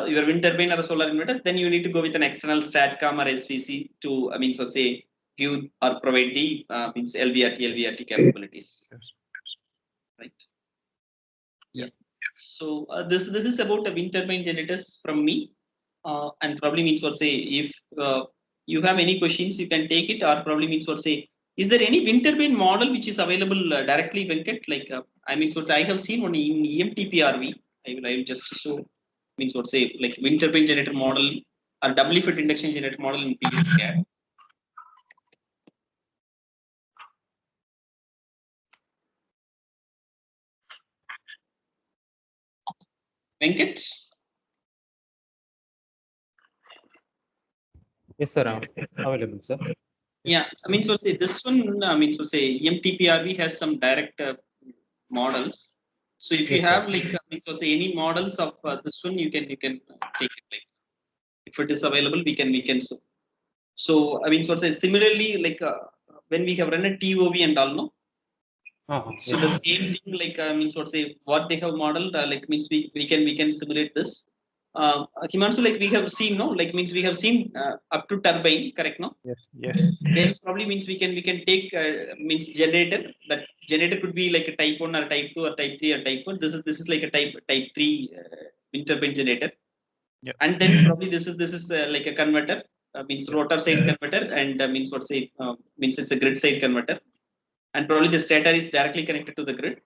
Speaker 1: your wind turbine or a solar inverters, then you need to go with an external StatCom or SVC to means give or provide the means LVRT capabilities. Right. Yeah. So this is about the wind turbine generators from me, and probably means if you have any questions, you can take it, or probably means is there any wind turbine model which is available directly, Venkat? Like I mean I have seen one in EMTPRV. I will just show means like wind turbine generator model or double effort induction generator model in PSCAD. Venkat?
Speaker 3: Yes, sir. Available, sir.
Speaker 1: Yeah, I mean, this one, I mean, EMTPRV has some direct models. So if you have like because any models of this one, you can take it. Like if it is available, we can so. So I mean, so say similarly, like when we have run a TOV and all, no. So the same thing, like means what say what they have modeled, like means we can simulate this. Himanshu, like we have seen, no, like means we have seen up to turbine, correct, no?
Speaker 2: Yes.
Speaker 1: Then probably means we can take means generator. That generator could be like a type 1 or type 2 or type 3 or type 4. This is like a type 3 wind turbine generator.
Speaker 2: Yep.
Speaker 1: And then probably this is like a converter, means rotor side converter, and means what say means it's a grid side converter, and probably the stator is directly connected to the grid.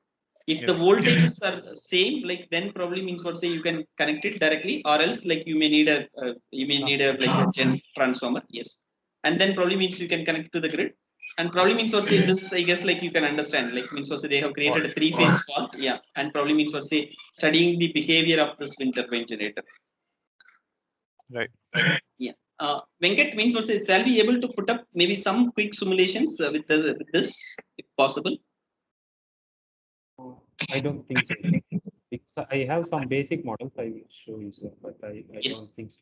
Speaker 1: If the voltages are same, like then probably means what say you can connect it directly, or else like you may need a like a gen transformer. Yes, and then probably means you can connect to the grid, and probably means what say this, I guess, like you can understand, like means what say they have created a 3-phase fault. Yeah, and probably means what say studying the behavior of this wind turbine generator.
Speaker 2: Right.
Speaker 1: Yeah. Venkat, means what say shall we able to put up maybe some quick simulations with this if possible?
Speaker 3: I don't think so. I have some basic models I will show you, sir, but I don't think so.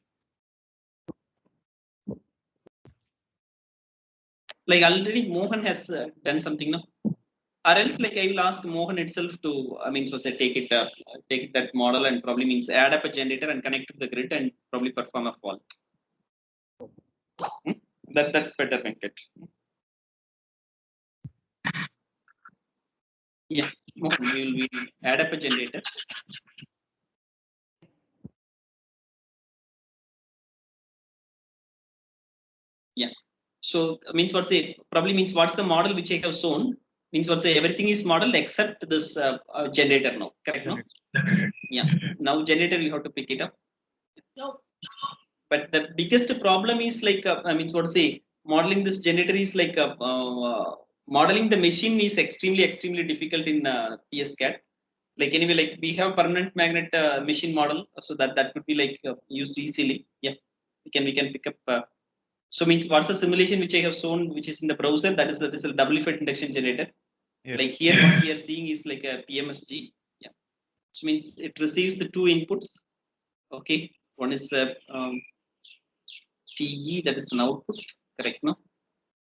Speaker 1: Like already Mohan has done something, no? Or else like I will ask Mohan itself to, I mean, so say take that model and probably means add up a generator and connect to the grid and probably perform a fault. That's better, Venkat. Yeah, Mohan, we will add up a generator. Yeah. So means what say probably means what's the model which I have shown, means what say everything is modeled except this generator now, correct, no? Yeah. Now generator you have to pick it up. No. But the biggest problem is like I mean what say modeling this generator is like modeling the machine is extremely difficult in PSCAD. Like anyway, like we have permanent magnet machine model, so that could be like used easily. Yeah, we can pick up. So means what's the simulation which I have shown, which is in the browser, that is a double effect induction generator. Yes. Like here what we are seeing is like a PMSG. Yeah. So means it receives the two inputs. Okay. One is TE, that is an output, correct, no?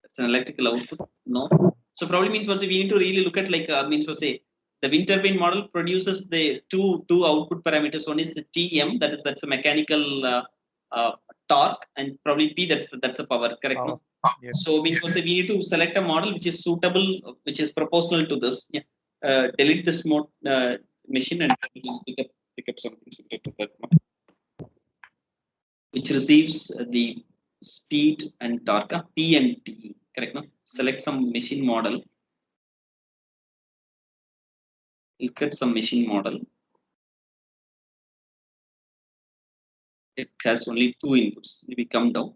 Speaker 1: That's an electrical output, no? So probably means what we need to really look at like means what say the wind turbine model produces the two output parameters. One is the TM, that's a mechanical torque, and probably P, that's a power, correct, no? Yes. So means what say we need to select a model which is suitable, which is proportional to this. Yeah. Delete this mode machine and pick up something similar to that one, which receives the speed and torque, P and T, correct, no? Select some machine model. Look at some machine model. It has only two inputs. If we come down,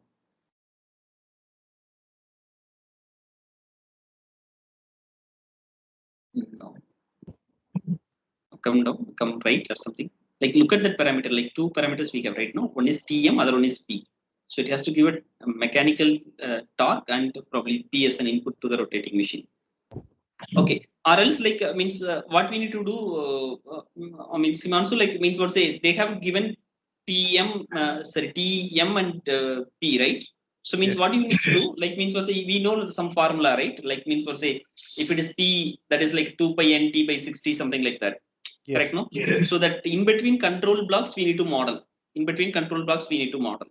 Speaker 1: no. Come down, come right or something. Like look at that parameter. Like two parameters we have right now. One is TM, other one is P. So it has to give it a mechanical torque and probably P as an input to the rotating machine. Okay. Or else like means what we need to do. I mean, Simansu like means what say they have given TM and P, right? So means what you need to do, like means what say we know some formula, right? Like means what say if it is P, that is like 2 pi NT by 60, something like that. Yes. Correct, no? Yes. So that in between control blocks we need to model. In between control blocks we need to model.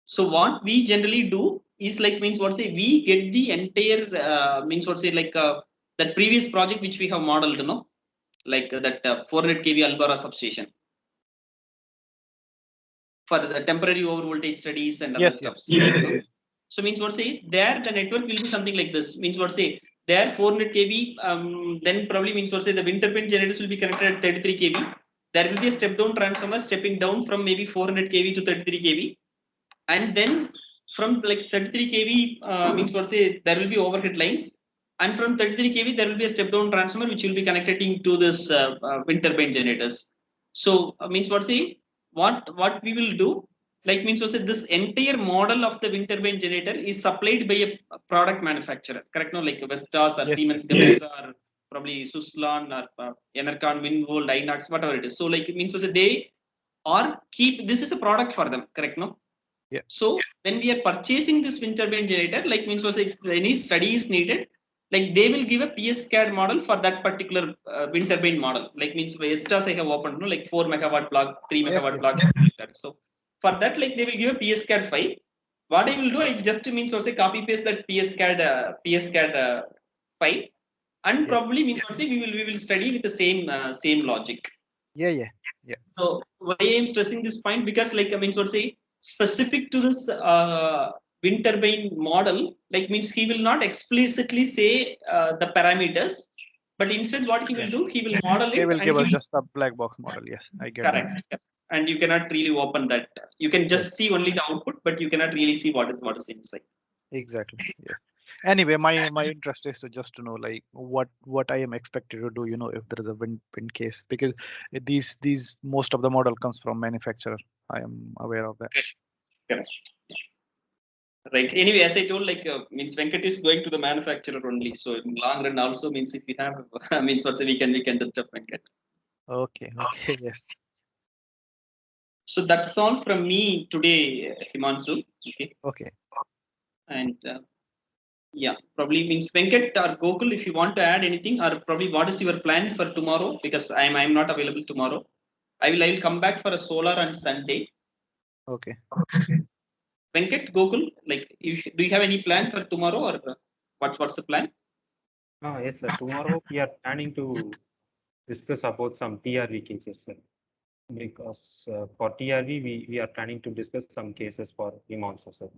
Speaker 1: So what we generally do is like means what say we get the entire means what say like that previous project which we have modeled, you know, like that 400 kV Albara substation for the temporary over voltage studies and other stuff. Yes. So means what say there the network will be something like this. Means what say there 400 kV, then probably means what say the wind turbine generators will be connected at 33 kV. There will be a step down transformer stepping down from maybe 400 kV to 33 kV, and then from like 33 kV means what say there will be overhead lines, and from 33 kV there will be a step down transformer which will be connected to this wind turbine generators. So means what say what we will do, like means what say this entire model of the wind turbine generator is supplied by a product manufacturer, correct, no? Like Vestas or Siemens Gamesa or probably Suslan or Enercon, Winvolt, Inox, whatever it is. So like it means to say they are this is a product for them, correct? No.
Speaker 2: Yeah.
Speaker 1: So when we are purchasing this wind turbine generator, like means was if any study is needed, like they will give a PSCAD model for that particular wind turbine model. Like means Vestas I have opened, no, like 4 megawatt block, 3 megawatt blocks, like that. So for that, like they will give a PSCAD file. What I will do, it just means also copy paste that PSCAD file, and probably means also we will study with the same logic.
Speaker 2: Yeah.
Speaker 1: So why I am stressing this point, because like I mean, so to say, specific to this wind turbine model, like means he will not explicitly say the parameters, but instead what he will do, he will model it.
Speaker 2: They will
Speaker 1: and
Speaker 2: give
Speaker 1: he
Speaker 2: us
Speaker 1: will,
Speaker 2: just a black box model. Yeah, I get
Speaker 1: correct. And you cannot really open that. You can just see only the output, but you cannot really see what is inside.
Speaker 2: Exactly. Yeah. Anyway, my interest is to just to know like what I am expected to do, you know, if there is a wind case, because these most of the model comes from manufacturer. I am aware of that.
Speaker 1: Correct. Right. Anyway, as I told, like means Venkat is going to the manufacturer only. So in long run also means if we have means what we can disturb Venkat.
Speaker 2: Okay. Yes.
Speaker 1: So that's all from me today, Himanshu.
Speaker 2: Okay.
Speaker 1: And yeah, probably means Venkat or Gokul, if you want to add anything, or probably what is your plan for tomorrow? Because I'm not available tomorrow. I will come back for a solar on Sunday.
Speaker 2: Okay.
Speaker 1: Venkat, Gokul, like do you have any plan for tomorrow, or what's the plan?
Speaker 3: Yes, sir. Tomorrow we are planning to discuss about some TRV cases, sir. Because for TRV, we are planning to discuss some cases for him also, sir.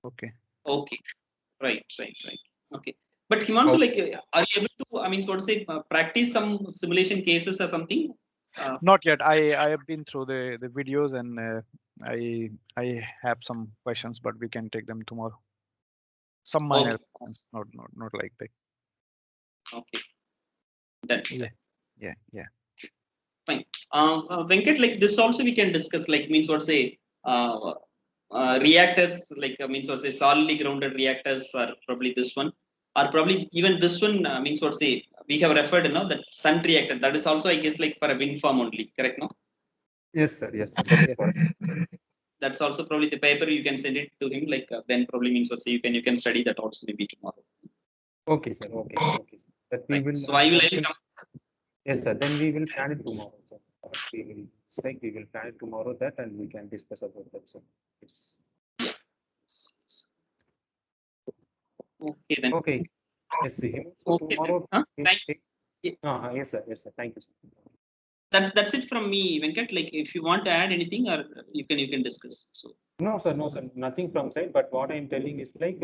Speaker 2: Okay.
Speaker 1: Okay. Right. Okay. But Himanshu, like, are you able to, I mean, so to say, practice some simulation cases or something?
Speaker 2: Not yet. I have been through the videos, and I have some questions, but we can take them tomorrow. Some minor questions, not like big.
Speaker 1: Okay. Done.
Speaker 2: Yeah.
Speaker 1: Fine. Venkat, like this also we can discuss, like means what say reactors, like means what say solidly grounded reactors, or probably this one, or probably even this one means what say we have referred now that sun reactor, that is also I guess like for a wind farm only, correct? No.
Speaker 3: Yes, sir. Yes, sir. That is correct.
Speaker 1: That's also probably the paper you can send it to him. Like then probably means what say you can study that also maybe tomorrow.
Speaker 3: Okay, sir. Okay. That we
Speaker 1: Right.
Speaker 3: will.
Speaker 1: So I will come.
Speaker 3: Yes, sir. Then we will plan it tomorrow, sir. We will plan it tomorrow that, and we can discuss about that, sir. Yes.
Speaker 1: Okay then.
Speaker 3: Okay. Yes, sir. So
Speaker 1: Okay.
Speaker 3: tomorrow.
Speaker 1: Yes,
Speaker 3: sir. Thank you, sir.
Speaker 1: That's it from me, Venkat. Like if you want to add anything, or you can discuss. So
Speaker 3: No, sir. Nothing from side. But what I'm telling is like